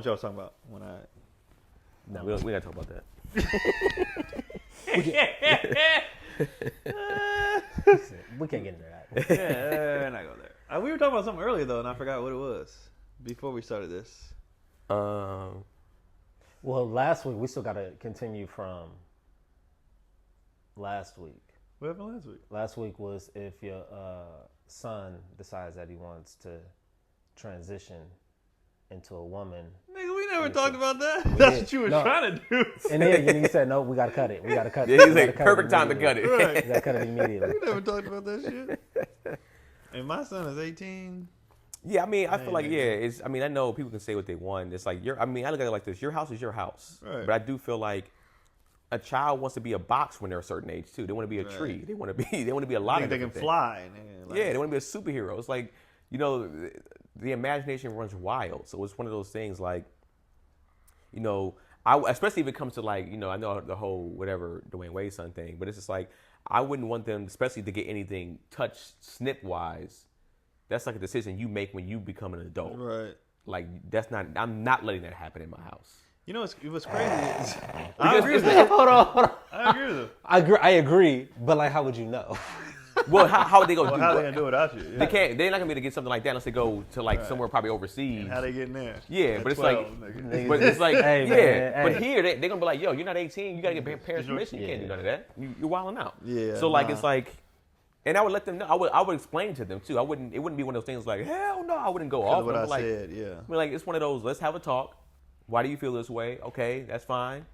y'all was talking about when I. No, we gotta talk about that. We can't get into that. Yeah, we're not go there. We were talking about something earlier though, and I forgot what it was before we started this. Well, last week we still got to continue from last week. What happened last week? Last week was if your son decides that he wants to transition into a woman. Nigga, we never talked about that. That's what you were trying to do. And then you said, no, we got to cut it. We got to cut it. Yeah, he's like, perfect time to cut it. Right. We got to cut it immediately. We never talked about that shit. And my son is 18. Yeah, I mean, I feel like, it's, I mean, I know people can say what they want. It's like, I mean, I look at it like this. Your house is your house. Right. But I do feel like a child wants to be a box when they're a certain age, too. They want to be a tree. They want to be a lot of different things. They can fly. Yeah, they want to be a superhero. It's like, you know, the imagination runs wild. So it's one of those things like, you know, especially if it comes to like, you know, I know the whole whatever Dwayne Wade's son thing, but it's just like, I wouldn't want them, especially to get anything touched snip-wise. That's like a decision you make when you become an adult. Right. Like, I'm not letting that happen in my house. You know, it was crazy. I agree with that. Hold on. I agree with him. I agree, but like, how would you know? Well, how are they gonna do How it? they gonna do it without you? Yeah. They're not gonna be able to get something like that unless they go to like somewhere probably overseas. And how they get in there? Yeah, At but it's 12, like, nigga. but it's like, Hey, yeah. man, But hey. here they're gonna be like, yo, you're not 18. You gotta get parents' permission. You can't do none of that. You're wilding out. Yeah. So like, nah. it's like, and I would let them know. I would explain to them too. It wouldn't be one of those things like, hell no, I wouldn't go off. What I like, said, yeah. I mean, like, it's one of those. Let's have a talk. Why do you feel this way? Okay, that's fine.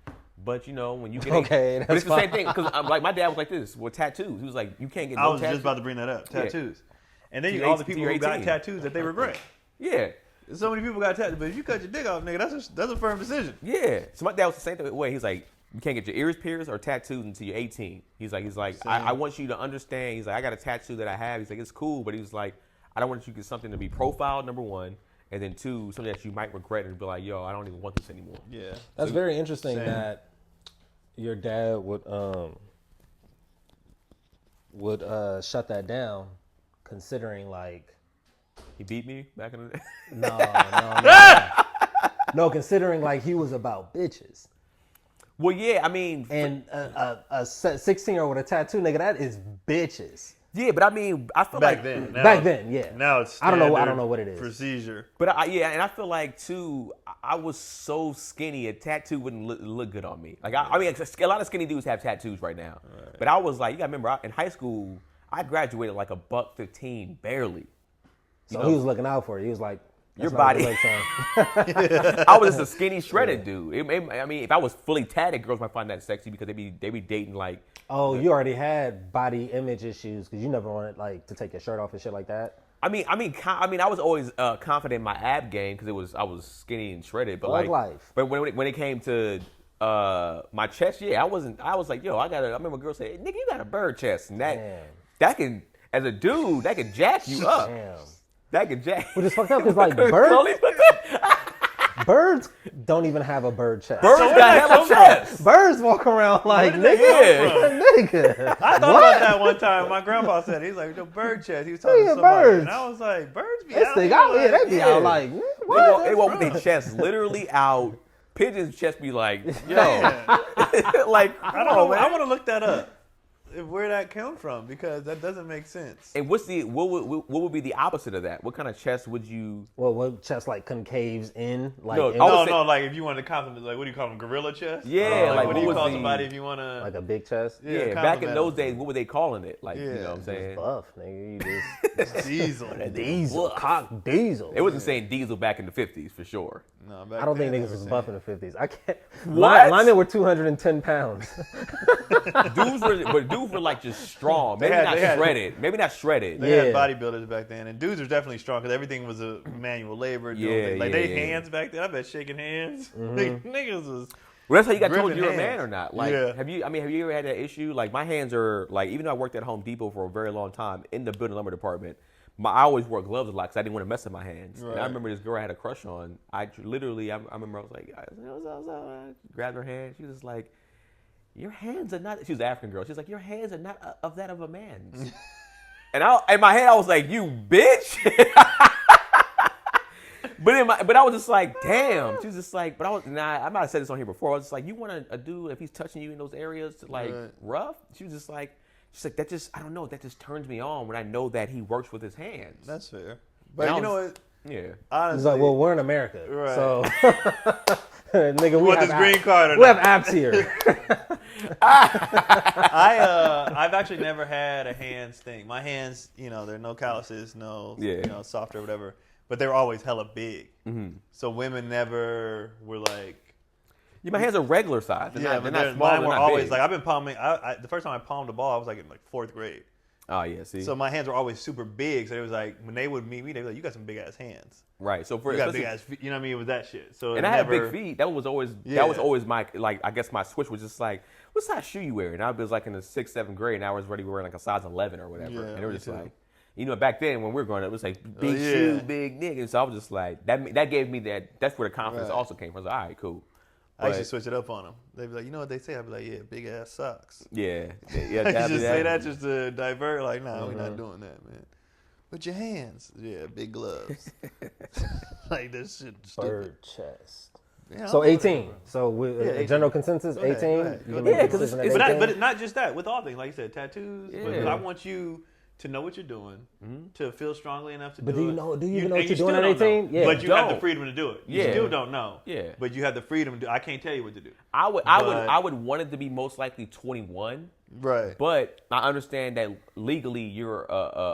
But you know, when you get Okay, but it's the that's same thing because like my dad was like this with tattoos. He was like, you can't get. I was tattoos. just about to bring that up. Tattoos. And then To all the 18, people who got 18. tattoos that they regret. Yeah. So many people got tattoos, but if you cut your dick off, nigga, that's a firm decision. Yeah. So my dad was the same way. He's like, you can't get your ears pierced or tattooed until you're 18. He's like, I want you to understand. He's like, I got a tattoo that I have. He's like, it's cool, but he's like, I don't want you to get something to be profiled, number one, and then two, something that you might regret and be like, yo, I don't even want this anymore. Yeah. That's very interesting Same. that your dad would shut that down, considering like He beat me back in the day. no, considering like he was about bitches. Well, yeah, I mean, And a 16-year-old with a tattoo, nigga, that is bitches. yeah, but I mean, I feel Back like then. Back then, yeah. Now it's I don't know standard what it is. procedure. But and I feel like too, I was so skinny, a tattoo wouldn't look good on me. Like I mean, a lot of skinny dudes have tattoos right now. Right. But I was like, you gotta remember, in high school, I graduated like $115, barely. So he was looking out for you. He was like, Your "That's not body." a good look, son." I was just a skinny, shredded dude. I mean, if I was fully tatted, girls might find that sexy because they be dating like. Oh, you already had body image issues because you never wanted like to take your shirt off and shit like that. I mean, I was always confident in my ab game because I was skinny and shredded. But Thug like, life. but when it came to my chest, yeah, I was like, yo, I remember a girl say, nigga, you got a bird chest, and that can, as a dude, that can jack you up. Damn. That can jack. Which is fucked up because like birds don't even have a bird chest. Birds got hella chest. Birds walk around like nigga, Yeah. nigga. I thought about that one time. My grandpa said, he's like, the bird chest. He was talking to somebody. birds. And I was like, birds be This out thing here out here, like, they be out like what? They walk with their chest literally out. Pigeons' chest be like, yo, like, I don't know. I want to look that up. Where that come from, because that doesn't make sense. And what would be the opposite of that? What kind of chest would you? Well, what chest like concaves in like No, in- No, like if you want to compliment, like what do you call them, gorilla chest? Yeah, like like, what do you what call was somebody the- if you want to? like a big chest. Yeah, back in compliment those them. days, what were they calling it? Like, you Yeah, know what I'm saying? Buff, nigga. You just Diesel. diesel, cock diesel. It wasn't saying diesel back in the 50s for sure. No, back I don't think then, niggas they was were buff in the 50s. I can't. What? Linemen were 210 pounds. Dudes were like just strong. Maybe not shredded. Maybe not shredded. They had Yeah. bodybuilders back then, and dudes were definitely strong because everything was a manual labor. Doing Yeah, they yeah. hands back then. I bet shaking hands. Like, niggas was. Well, that's how you got told Gripping you're a man hands. or not. Like, Yeah. have you ever had that issue? Like, my hands are like, even though I worked at Home Depot for a very long time in the building lumber department, I always wore gloves a lot because I didn't want to mess up my hands. And I Right. remember this girl I had a crush on. I remember I was like, I grabbed her hand. She was just like, your hands are not. She was an African girl. She was like, your hands are not of that of a man's. And in my head, I was like, you bitch. but I was just like, damn. She was just like, but I might have said this on here before. I was just like, you want a dude if he's touching you in those areas to like rough? She was just like, that just, I don't know, that just turns me on when I know that he works with his hands. That's fair. But you know what? Yeah. Honestly, it's like, well, we're in America, right. So nigga, we want this green card or we have apps here. I've actually never had a hands thing. My hands, there are no calluses, soft or whatever, but they were always hella big. Mm-hmm. So women never were like. Yeah, my hands are regular size. They're not small. Mine they're were not always big. like I've been palming. The first time I palmed a ball, I was like in like 4th grade. Oh yeah, see. So my hands were always super big. So it was like when they would meet me, they were like, "You got some big ass hands." Right. So for you got big ass feet. You know what I mean? It was that shit. So and I had big feet. That was always my like. I guess my switch was just like, what size shoe you wearing? And I was like in the 6th, 7th grade, and I was already wearing like a size 11 or whatever. Yeah, and it was just like, back then when we were growing up, it was like big shoe, big nigga. So I was just like, that gave me that. That's where the confidence also came from. I was like, all right, cool. I used to switch it up on them. They'd be like, you know what they say? I'd be like, yeah, big ass socks. Yeah. I used to say that just to divert. Like, nah, we're not doing that, man. With your hands. Yeah, big gloves. Like, this shit stupid. Bird chest. Yeah, so 18. So 18. General consensus, 18? Yeah, because but not just that. With all things, like you said, tattoos. Yeah. But I want you to know what you're doing, to feel strongly enough to do it. But do you even know what you're doing at 18? Yeah. But you have the freedom to do it. You Yeah. still don't know. Yeah. But you have the freedom to do it. I can't tell you what to do. I would want it to be most likely 21. Right. But I understand that legally you're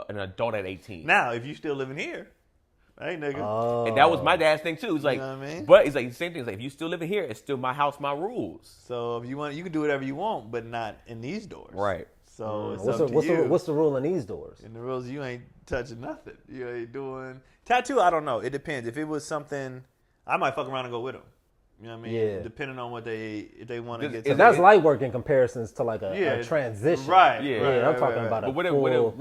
an adult at 18. Now, if you still living here, hey nigga. Oh. And that was my dad's thing too. He's like, you know what I mean? But he's like the same thing. He's like, if you still living here, it's still my house, my rules. So if you want, you can do whatever you want, but not in these doors. Right. So it's up to you. What's the rule in these doors? In the rules, you ain't touching nothing. You ain't doing tattoo. I don't know. It depends. If it was something, I might fuck around and go with them. You know what I mean? Yeah. Depending on what if they want to get. Because that's light work in comparisons to like a transition. Right. Yeah. I'm talking about But what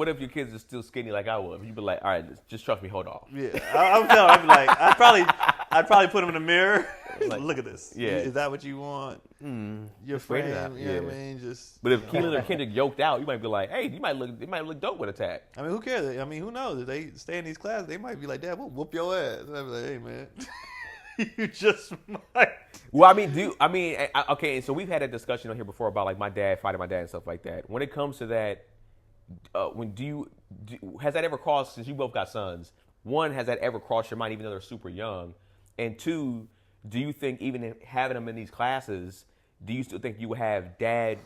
if your kids are still skinny like I was? You'd be like, all right, just trust me. Hold off. Yeah. I'm telling. I'd be like, I'd probably put them in the mirror. Like, look at this. Yeah. Is that what you want? Your frame. You know what I mean? But if Keelan or Kendrick yoked out, you might be like, hey, it might look dope with a tag. I mean, who cares? I mean, who knows? If they stay in these classes, they might be like, Dad, we'll whoop your ass. And I'd be like, hey, man. You just might. Well, okay, so we've had a discussion on here before about like my dad fighting my dad and stuff like that. When it comes to that, has that ever crossed, since you both got sons, one, has that ever crossed your mind even though they're super young? And two, do you think even having them in these classes, do you still think you would have dad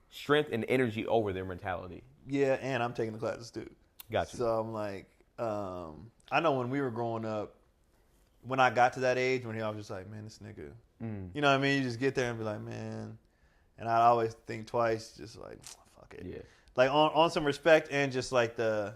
strength and energy over their mentality? Yeah, and I'm taking the classes too. Gotcha. So I'm like, I know when we were growing up, when I got to that age, when I was just like, man, this nigga, you know what I mean? You just get there and be like, man, and I always think twice, just like, fuck it. Yeah. Like on some respect and just like the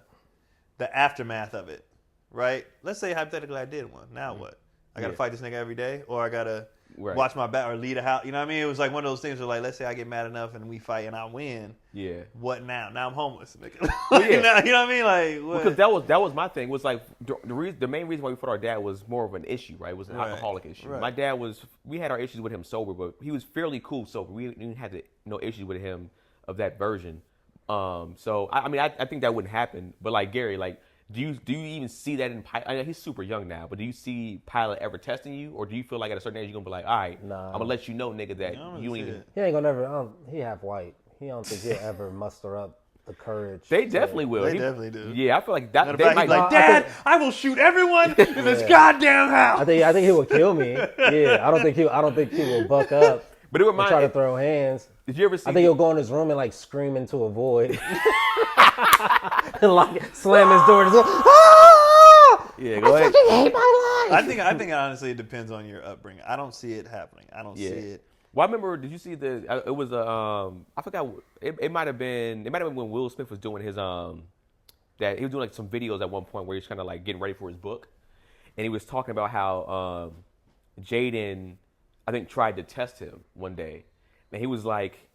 aftermath of it, right? Let's say hypothetically I did one. Now what? I got to fight this nigga every day, or I got to watch my back or lead a house. You know what I mean? It was like one of those things where like, let's say I get mad enough and we fight and I win. Yeah. What now? Now I'm homeless, nigga. Well, you know what I mean? Like, what? Because that was my thing. Was like the main reason why we fought our dad was more of an issue, right? It was an alcoholic issue. Right. My dad we had our issues with him sober, but he was fairly cool sober. We didn't have no issues with him of that version. So I think that wouldn't happen. But like Gary, like, do you even see that in Pilot? I mean, he's super young now, but do you see Pilot ever testing you, or do you feel like at a certain age you're gonna be like, all right, nah, I'm gonna let you know, nigga, that you ain't even. He ain't gonna never. He half white. He don't think he'll ever muster up the courage. They definitely will. They definitely do. Yeah, I feel like that. They might like, Dad, I will shoot everyone in this goddamn house. I think he will kill me. Yeah, I don't think he will buck up. But it reminds try to throw hands. Did you ever see? I think he'll go in his room and like scream into a void, and like slam his door. And go, ah! Yeah, go ahead. I hate my life. I think honestly it depends on your upbringing. I don't see it happening. I don't see it. Well, I remember. Did you see the? It was I forgot. It might have been. It might have been when Will Smith was doing his that he was doing like some videos at one point where he was kind of like getting ready for his book, and he was talking about how Jaden, I think, tried to test him one day, and he was like,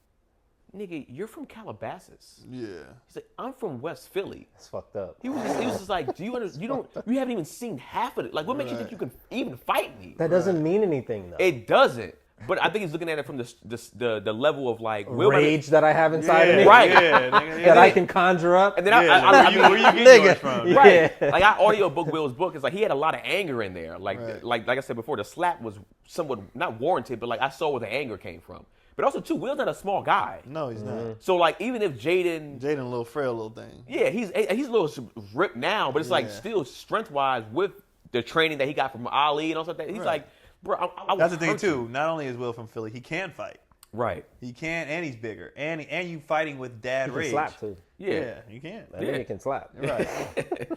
"Nigga, you're from Calabasas." Yeah. He's like, "I'm from West Philly." It's fucked up. He was just like, you haven't even seen half of it. Like, what makes you think you can even fight me? That doesn't mean anything though. It doesn't. But I think he's looking at it from the level of like rage that I have inside of me, right? That I can conjure up. And then where you get yours from? Right. Like I audiobook Will's book. It's like he had a lot of anger in there. Like I said before, the slap was somewhat not warranted, but like I saw where the anger came from. But also too, Will's not a small guy. No, he's not. So like even if Jaden a little frail little thing. Yeah, he's a little ripped now, but it's like still strength wise with the training that he got from Ali and all that. He's like, bro, that's the thing too. Not only is Will from Philly, he can fight. Right. He can, and he's bigger, and you fighting with dad rage. He can slap too. Yeah, you can. He can slap. Right.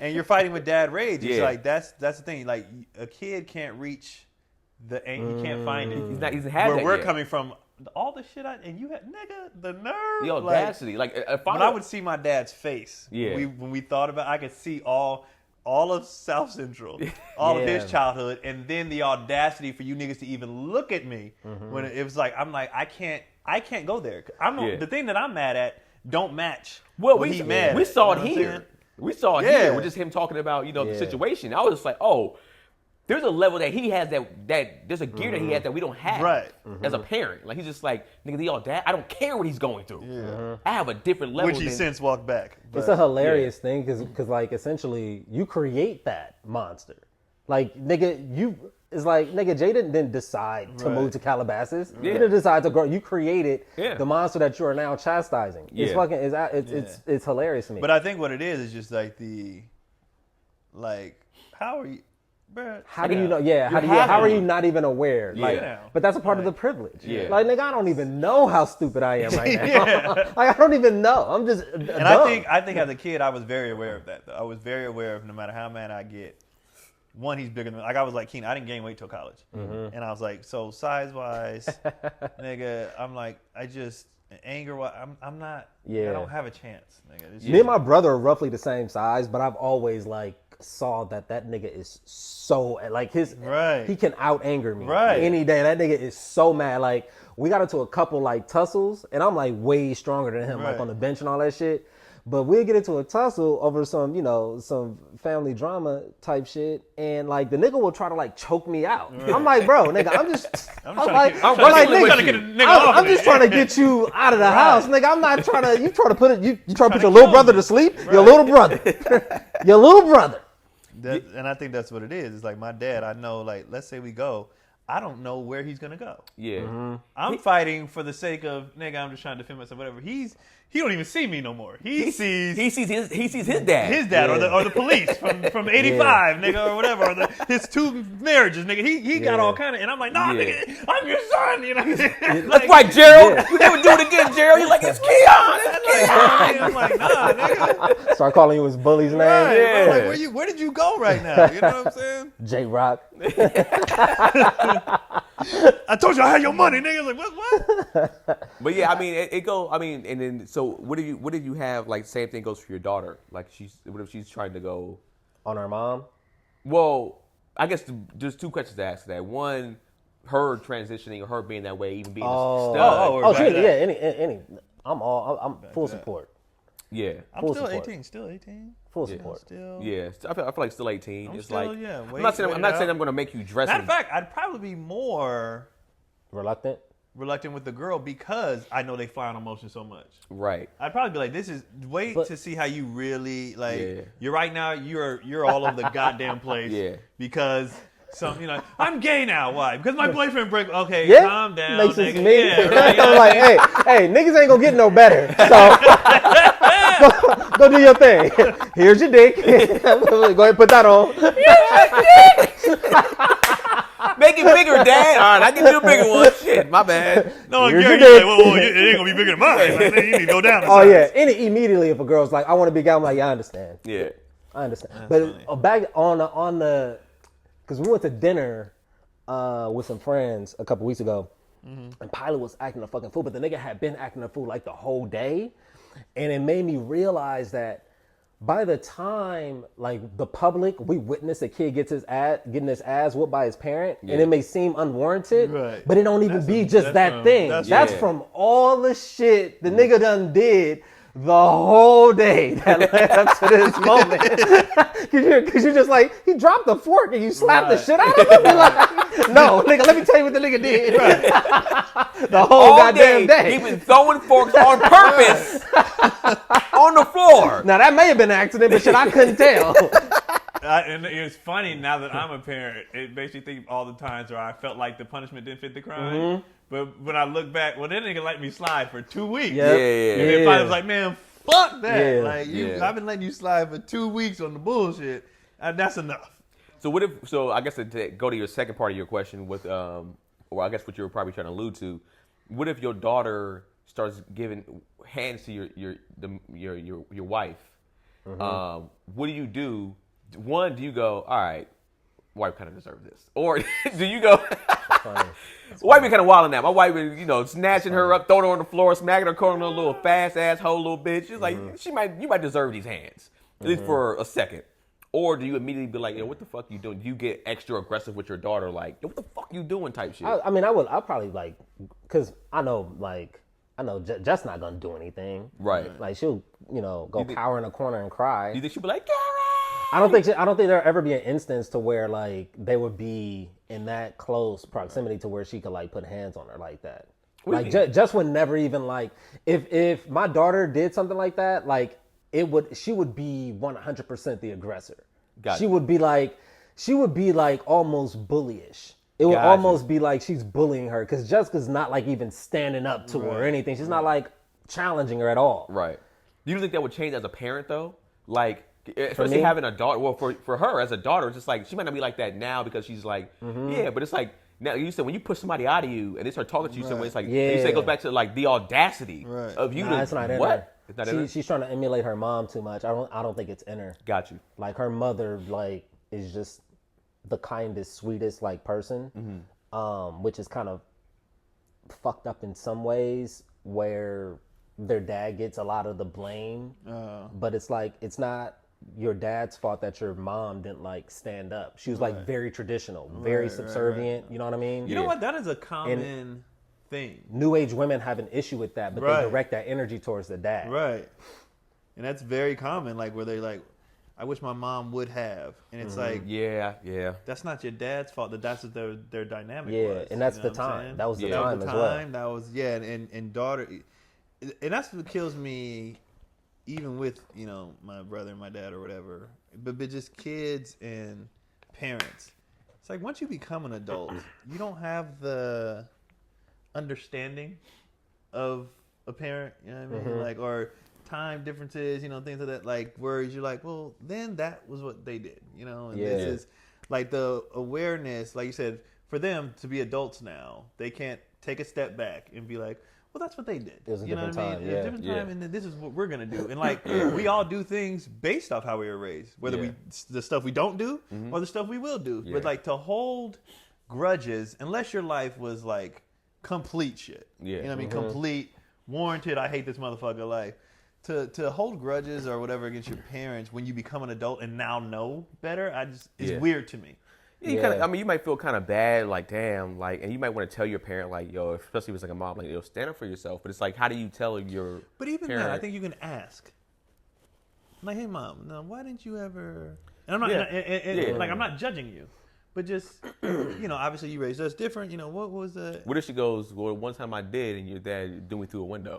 And you're fighting with dad rage. It's like that's the thing. Like a kid can't reach the, and he can't find it. He's had where we're yet. coming from. All the shit and you had the nerve, the audacity. Like when I would see my dad's face, when we thought about, I could see all of South Central, all of his childhood, and then the audacity for you niggas to even look at me when it was like I'm like I can't go there. The thing that I'm mad at don't match. Well, we saw it here. We saw it here with just him talking about the situation. I was just like, oh. There's a level that he has that there's a gear that he has that we don't have as a parent. Like he's just like, nigga, dad, I don't care what he's going through. Yeah. I have a different level. Which he since walked back. But, it's a hilarious thing because like essentially you create that monster. Like nigga, Jaden didn't decide to move to Calabasas. He didn't decide to grow. You created the monster that you are now chastising. It's fucking it's hilarious to me. But I think what it is just like how are you? How do you know? Yeah, how are you not even aware? Like, but that's a part of the privilege. Yeah. Like, nigga, I don't even know how stupid I am right now. Like, I don't even know. I'm just. And I think as a kid, I was very aware of that. Though I was very aware of no matter how mad I get, one, he's bigger than me. Like I was like Keenan, I didn't gain weight till college, and I was like, so size wise, nigga, I'm like, I just anger wise, I'm not. Yeah. I don't have a chance, nigga. Me and my brother are roughly the same size, but I've always saw that nigga is so like he can out anger me any day. That nigga is so mad. Like we got into a couple tussles, and I'm like way stronger than him, like on the bench and all that shit. But we'll get into a tussle over some, some family drama type shit, and the nigga will try to choke me out. Right. I'm like, bro, nigga, I'm just trying to get you out of the house, nigga. I'm not trying to. You trying to put your little brother to sleep? Right. Your little brother, your little brother. And I think that's what it is. It's like my dad. I know, let's say we go. I don't know where he's gonna go. Yeah, I'm fighting for the sake of nigga. I'm just trying to defend myself. Whatever. He don't even see me no more. He sees his dad. His dad or the police from 85, nigga, or whatever. Or his two marriages, nigga. He got all kind of, and I'm like, nah, nigga, I'm your son. You know what I'm saying? That's right, Gerald. We never do it again, Gerald. You're like, it's Keon. I'm like, nah, nigga. Start calling you his bully's name. Right. Yeah. I'm like, where did you go right now? You know what I'm saying? J-Rock. I told you I had your money, nigga. Like what? But yeah, I mean, it go. I mean, and then so what do you have? Same thing goes for your daughter. What if she's trying to go on her mom? Well, I guess there's two questions to ask that. One, her transitioning or her being that way, even being a stud. Any. I'm full support. Yeah, I'm still 18. Still 18. Full support. Still. Yeah, I feel like still 18. I'm it's still, like I'm not saying I'm going to make you dress. Matter of fact, I'd probably be more reluctant with the girl because I know they fly on emotion so much. Right. I'd probably be like, to see how you really You're right now. You're all over the goddamn place. Yeah. Because. I'm gay now. Why? Because my boyfriend break. Okay, calm down. Makes nigga. Sense me. Yeah, right? I'm like, hey, niggas ain't gonna get no better. So go do your thing. Here's your dick. Go ahead and put that on. Make it bigger, Dad. All right, I can do a bigger one. Shit, my bad. No, Gary, you're like, whoa, it ain't gonna be bigger than mine. Like, you need to go down. Oh yeah, and immediately if a girl's like, I want to be gay, I'm like, yeah, I understand. Yeah, I understand. That's but back on the. Because we went to dinner with some friends a couple weeks ago, and Pilot was acting a fucking fool, but the nigga had been acting a fool the whole day, and it made me realize that by the time the public, we witness a kid getting his ass whooped by his parent, and it may seem unwarranted, but it don't even be just that thing. That's from all the shit the nigga done did the whole day that led up to this moment. Cause you're just like, he dropped the fork and you slapped the shit out of him. You're like, no, nigga, let me tell you what the nigga did. The whole goddamn day. He been throwing forks on purpose on the floor. Now that may have been an accident, but shit, I couldn't tell. And it's funny now that I'm a parent. It makes you think all the times where I felt like the punishment didn't fit the crime. Mm-hmm. But when I look back, well, that nigga let me slide for 2 weeks. Yep. And then finally was like, man, fuck that. Yeah. Like, I've been letting you slide for 2 weeks on the bullshit. That's enough. So what if? So I guess to go to your second part of your question with, or I guess what you were probably trying to allude to, what if your daughter starts giving hands to your wife? Mm-hmm. What do you do? One, do you go, all right, wife kind of deserves this, or do you go? Wife be kind of wilding out. My wife is, snatching her up, throwing her on the floor, smacking her, calling her a little fast asshole, little bitch. She's like, you might deserve these hands, at least for a second. Or do you immediately be like, what the fuck you doing? Do you get extra aggressive with your daughter, like, what the fuck you doing type shit? I'll probably like, cause I know Jess not gonna do anything. Right. Like she'll, go cower in a corner and cry. Do you think she'll be like, Gary? I don't think there'll ever be an instance to where like they would be in that close proximity to where she could like put hands on her like that. Like Jess would never even like if my daughter did something like that, like she would be 100% the aggressor. Gotcha. She would be like almost bullyish. It would almost be like she's bullying her because Jessica's not like even standing up to her or anything. She's not like challenging her at all. Right. Do you think that would change as a parent though? Like, especially having a daughter. Well, for her as a daughter, it's just like she might not be like that now because she's like, but it's like now you said when you push somebody out of you and they start talking to you, some way, it's like you say it goes back to like the audacity of you. It's not in what? her. It's not in her? She's trying to emulate her mom too much. I don't think it's in her. Got you. Like her mother, like is just the kindest, sweetest like person, which is kind of fucked up in some ways where their dad gets a lot of the blame, but it's like it's not your dad's fault that your mom didn't like stand up. She was like very traditional, very subservient. Right. You know what I mean? You know what? That is a common thing. New age women have an issue with that, but they direct that energy towards the dad. Right. And that's very common. Like where they like, I wish my mom would have, and it's like, that's not your dad's fault. That's what their dynamic was. And that's the time. That was the time as well. That was and daughter, and that's what kills me. Even with, my brother and my dad or whatever, but just kids and parents. It's like once you become an adult, you don't have the understanding of a parent, you know what I mean? Like, or time differences, things like that. Like, where you're like, well, then that was what they did, and this is like the awareness, like you said, for them to be adults now, they can't take a step back and be like, well, that's what they did. It was a different time. It was a different time, and this is what we're gonna do. And like, we all do things based off how we were raised, whether the stuff we don't do or the stuff we will do. But like to hold grudges, unless your life was like complete shit. You know what I mean? Complete, warranted. I hate this motherfucker life. To hold grudges or whatever against your parents when you become an adult and now know better, it's weird to me. Yeah, you might feel kind of bad, like, damn, like, and you might want to tell your parent, like, yo, especially if it's like a mom, like, yo, stand up for yourself. But it's like, how do you tell your But even parent? that, I think you can ask. Like, hey, mom, no, why didn't you ever... And I'm not, like, I'm not judging you. But just, obviously you raised us different. What was the... What if she goes, well, one time I did, and your dad threw me through a window?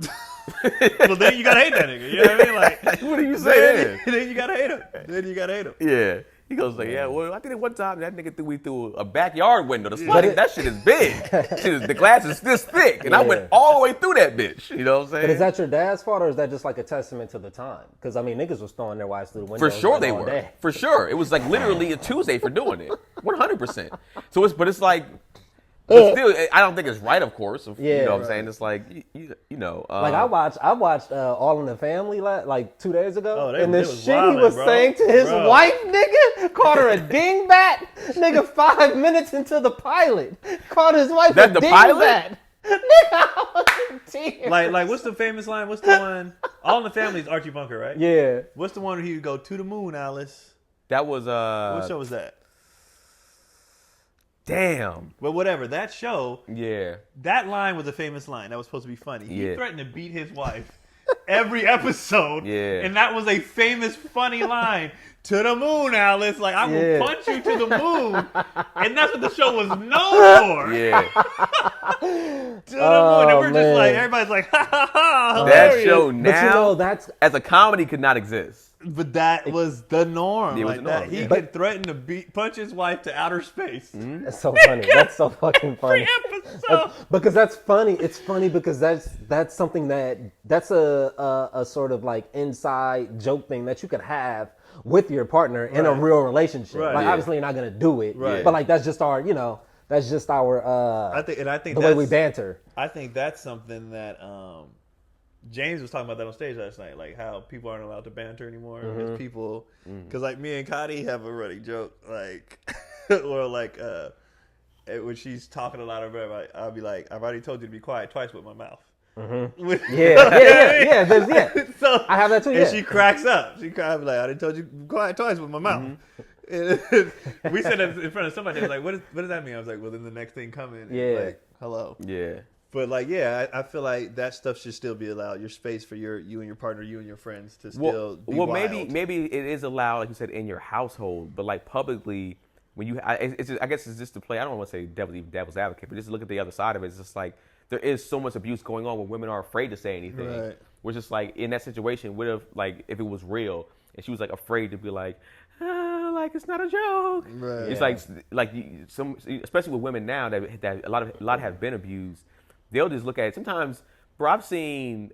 Well, then you gotta hate that nigga. You know what I mean? Like, what do you say then you gotta hate him. Yeah. He goes like, well, I did it one time. That nigga threw me through a backyard window. That shit is big. The glass is this thick, and I went all the way through that bitch. You know what I'm saying? But is that your dad's fault, or is that just like a testament to the time? Because niggas was throwing their wives through the window. For sure they were. Day. For sure, it was like literally a Tuesday for doing it. 100%. So it's like. But still, I don't think it's right, of course. You know what I'm saying? It's like, like I watched All in the Family like 2 days ago. And the shit wildin', he was saying to his wife, nigga, called her a dingbat. Nigga, 5 minutes into the pilot, called his wife a dingbat. Nigga, like what's the famous line? What's the one? All in the Family is Archie Bunker, right? Yeah. What's the one where he would go to the moon, Alice? That was what show was that? Damn. But whatever, that show, yeah, that line was a famous line. That was supposed to be funny. He threatened to beat his wife every episode. Yeah. And that was a famous, funny line. To the moon, Alice. Like, I will punch you to the moon. And that's what the show was known for. Yeah. To the moon. And we're just like, everybody's like, ha ha ha. That show now, that's as a comedy, could not exist. But that was the norm. It was like the norm, that. He yeah. could threaten to punch his wife to outer space. Mm-hmm. That's so funny. That's so fucking funny. Every episode. Because that's funny. It's funny because that's something that's a sort of like inside joke thing that you could have with your partner in a real relationship. Right. Like Yeah. obviously you're not gonna do it, Right. but like that's just our that's just our I think the way we banter. I think that's something that James was talking about that on stage last night, like how people aren't allowed to banter anymore. Because people, because like me and Cotty have a running joke, like, or like when she's talking a lot of her, I'll be like, I've already told you to be quiet twice with my mouth. Yeah. So I have that too. And she cracks up. She cries like, I done told you to be quiet twice with my mouth. We said it in front of somebody. I was like, what does that mean? I was like, well, then the next thing coming. Yeah. Like, hello. Yeah. But like, yeah, I feel like that stuff should still be allowed. Your space for you and your partner, you and your friends to still be wild. maybe it is allowed, like you said, in your household, but like publicly, when you, I guess it's just to play. I don't want to say devil's advocate, but just look at the other side of it. It's just like there is so much abuse going on when women are afraid to say anything. Right. Which is like in that situation, would have like if it was real and she was like afraid to be like it's not a joke. Right. It's like some, especially with women now that a lot have been abused. They'll just look at it. Sometimes, bro, I've been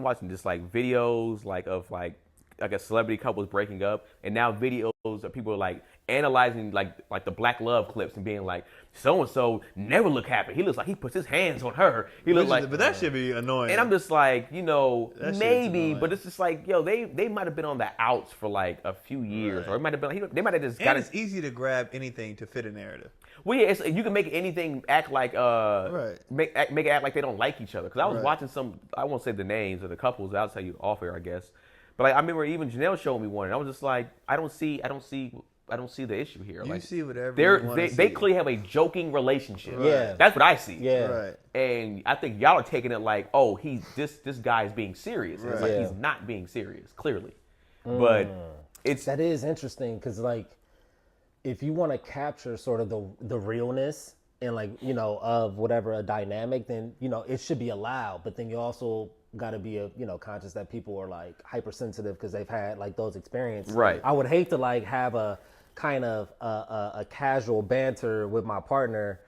watching just like videos like of like a celebrity couples breaking up, and now videos of people like analyzing like the Black Love clips and being like, so and so never look happy. He looks like he puts his hands on her. He looks like, but that should be annoying. and I'm just like, maybe, annoying. but it's just like, they might have been on the outs for like a few years, Right. or it might have been they might have just and got it's easy to grab anything to fit a narrative. Well, yeah, you can make anything act like Right. make it act like they don't like each other. Because I was Right. watching I won't say the names of the couples. I'll tell you off air, I guess. But like, I remember even Janelle showed me one, and I was just like, I don't see the issue here. You like, see whatever they clearly have a joking relationship. Right. Yeah. That's what I see. Yeah. Right. And I think y'all are taking it like, oh, this guy is being serious. And it's like Yeah. he's not being serious, clearly. But That is interesting because like if you want to capture sort of the realness and like of whatever a dynamic, then it should be allowed. But then you also got to be conscious that people are like hypersensitive because they've had like those experiences. Right. I would hate to like have a kind of a casual banter with my partner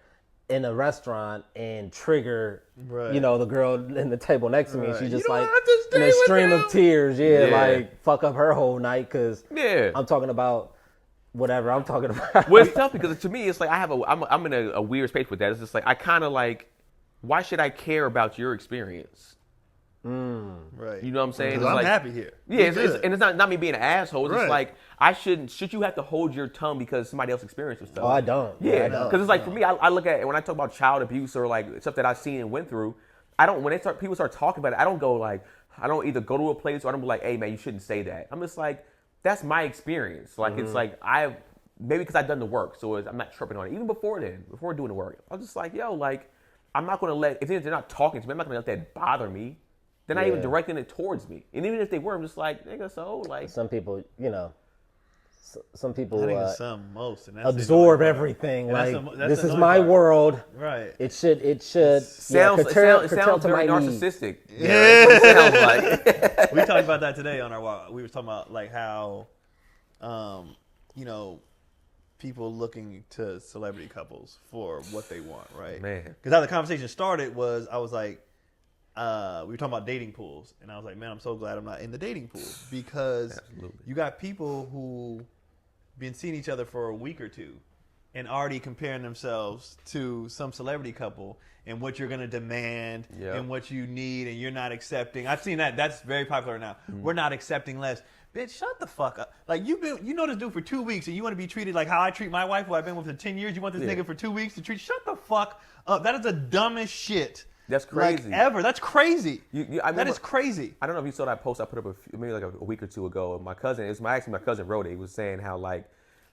in a restaurant and trigger Right. the girl in the table next to me and she Right. just You don't like have to stay in a with stream him. of tears Yeah. like fuck up her whole night because yeah. I'm talking about whatever I'm talking about. Well, it's tough because to me, it's like I'm in a weird space with that. It's just like I kind of like, why should I care about your experience? Right. You know what I'm saying? Because It's I'm like, happy here. Yeah, and it's not me being an asshole. It's just Right. like should you have to hold your tongue because somebody else experienced stuff? Oh, I don't. Yeah, I don't. because it's like for me, I look at it when I talk about child abuse or like stuff that I've seen and went through. I don't when people start talking about it. I don't go like I don't either go to a place or I don't be like, hey man, you shouldn't say that. I'm just like that's my experience. Like it's like maybe because I've done the work, so I'm not tripping on it. Even before doing the work, I was just like, yo, like I'm not gonna let if they're not talking to me, I'm not gonna let that bother me. They're not even directing it towards me. And even if they were, I'm just like, nigga, so like Some people, some people I think it's some most and that's absorb everything. And that's Like that's this the is annoying my part. world. Right. It should sounds curtail sounds to very my needs. narcissistic. Yeah. That's what it sounds like. We talked about that today on our walk. We were talking about like how, people looking to celebrity couples for what they want, right? Man. Because how the conversation started was I was like, we were talking about dating pools, and I was like, man, I'm so glad I'm not in the dating pool because you got people who been seeing each other for a week or two and already comparing themselves to some celebrity couple and what you're going to demand and what you need and you're not accepting. I've seen that. That's very popular now. We're not accepting less. Bitch, shut the fuck up. Like, you know this dude for 2 weeks and you want to be treated like how I treat my wife who I've been with for 10 years. You want this nigga for 2 weeks to treat. Shut the fuck up. That is the dumbest shit. That's crazy. Like, ever. That's crazy. That is crazy. I don't know if you saw that post I put up maybe like a week or two ago. My cousin, actually my cousin wrote it. He was saying how like,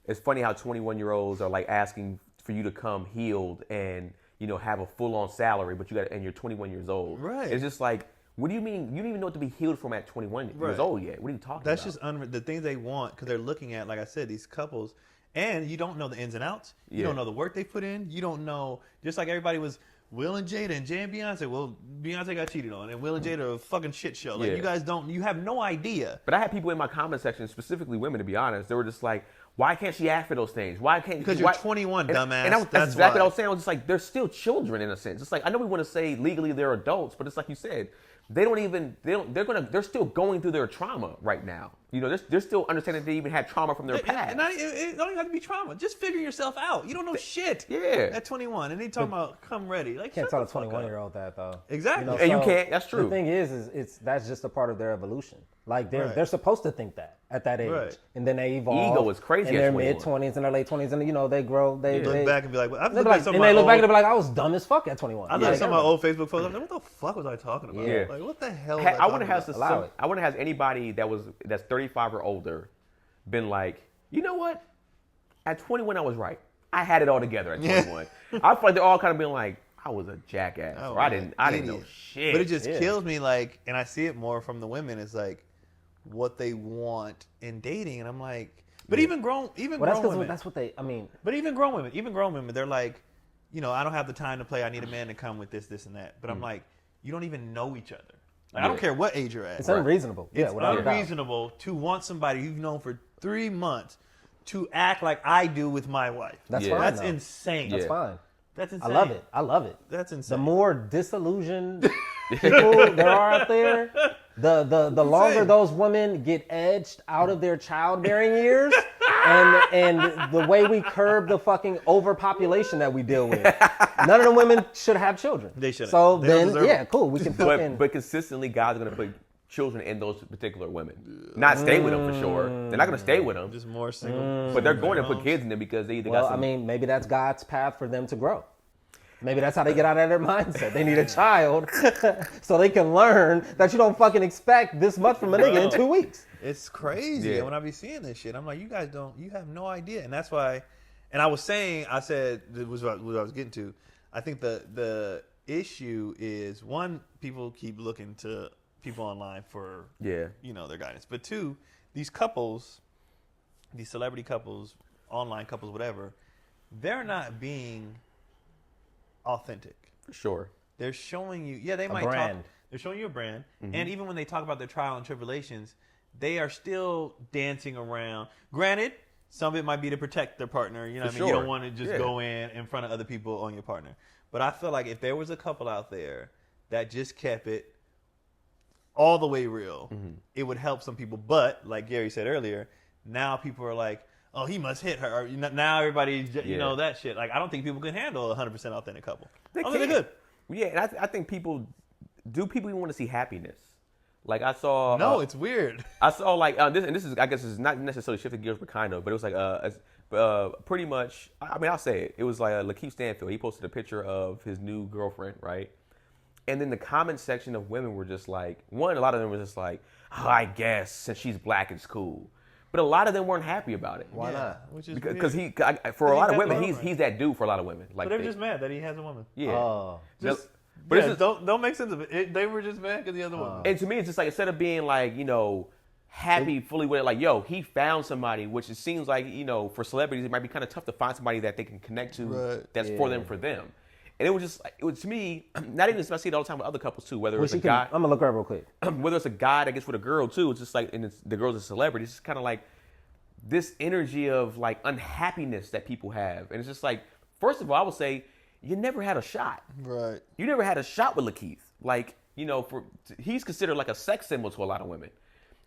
it's funny how 21-year-olds are like asking for you to come healed and, have a full-on salary, but and you're 21 years old. Right. It's just like, What do you mean? You don't even know what to be healed from at 21 years old yet. What are you talking about? That's just the things they want because they're looking at, like I said, these couples, and you don't know the ins and outs. You don't know the work they put in. You don't know, just like everybody was Will and Jada and Jay and Beyonce. Well, Beyonce got cheated on, and Will and Jada are a fucking shit show. Like, you guys you have no idea. But I had people in my comment section, specifically women, to be honest, they were just like, why can't she ask for those things? Why can't? Because you're 21, dumbass. And that's exactly what I was saying. I was just like, they're still children in a sense. It's like, I know we want to say legally they're adults, but it's like you said, they're still going through their trauma right now. You know, they're still understanding they even had trauma from their past. And it don't even have to be trauma. Just figure yourself out. You don't know shit. Yeah. At 21, and they talking about come ready. Like, can't tell a 21-year-old that though. Exactly. You know, and you can't. That's true. The thing is that's just a part of their evolution. Like they're supposed to think that at that age, and then they evolve. Ego is crazy. In their mid-20s and their late 20s, and you know they grow. They look back and be like, and they look back and be like, I was dumb as fuck at 21. I look at some of my old Facebook posts. I'm like, what the fuck was I talking about? Yeah. Like, what the hell? I wouldn't have anybody that's 35 or older been like, you know what? At 21, I was right. I had it all together at 21. I feel like they're all kind of being like, I was a jackass, or I didn't know shit. But it just kills me, like, and I see it more from the women. It's like what they want in dating, and I'm like, but even grown women. That's what they. I mean, but even grown women, they're like, you know, I don't have the time to play. I need a man to come with this, and that. But I'm like, you don't even know each other. Like, I don't care what age you're at. It's unreasonable. It's unreasonable to want somebody you've known for 3 months to act like I do with my wife. That's fine. That's insane. That's fine. That's insane. I love it. That's insane. The more disillusioned people there are out there, the longer those women get edged out of their childbearing years, and the way we curb the fucking overpopulation that we deal with. None of the women should have children. They shouldn't. So then, cool. We can fucking. But consistently, guys are gonna put children in those particular women. Not stay with them for sure. They're not gonna stay with them. Just more single. But they're going to put kids in them because they either got some... I mean, maybe that's God's path for them to grow. Maybe that's how they get out of their mindset. They need a child so they can learn that you don't fucking expect this much from a nigga in 2 weeks. It's crazy. Yeah. When I be seeing this shit, I'm like, you have no idea. And that's why, and I said, it was what I was getting to. I think the issue is, one, people keep looking to people online for, their guidance. But two, these couples, these celebrity couples, online couples, whatever, they're not being authentic. For sure. They're showing you, they might talk. They're showing you a brand. Mm-hmm. And even when they talk about their trial and tribulations, they are still dancing around. Granted, some of it might be to protect their partner. You know what I mean? You don't want to just go in front of other people on your partner. But I feel like if there was a couple out there that just kept it all the way real, it would help some people. But like Gary said earlier, now people are like, oh, he must hit her. Or, now everybody, you know, that shit. Like, I don't think people can handle a 100% authentic couple. They could. Yeah, and I think people even want to see happiness? Like I saw. No, it's weird. I saw like this is, I guess, is not necessarily shifting gears, but kind of. But it was like pretty much. I mean, I'll say it. It was like Lakeith Stanfield. He posted a picture of his new girlfriend, right? And then the comment section of women were just like, a lot of them were just like, oh, I guess since she's black, it's cool. But a lot of them weren't happy about it. Why not? Which is because for a lot of women, he's that dude for a lot of women. Like, but they're just mad that he has a woman. Yeah. Oh. But it's just, don't make sense of it. They were just mad because the other woman. And to me, it's just like, instead of being like, happy fully with it, like, yo, he found somebody, which it seems like, for celebrities, it might be kind of tough to find somebody that they can connect to that's for them. And it was to me, not even, I see it all the time with other couples too, whether it's a guy. I'm going to look her up real quick. Whether it's a guy that gets with a girl too, it's just like, and the girl's a celebrity, it's just kind of like this energy of like unhappiness that people have. And it's just like, first of all, I would say, you never had a shot. Right. You never had a shot with Lakeith. Like, he's considered like a sex symbol to a lot of women.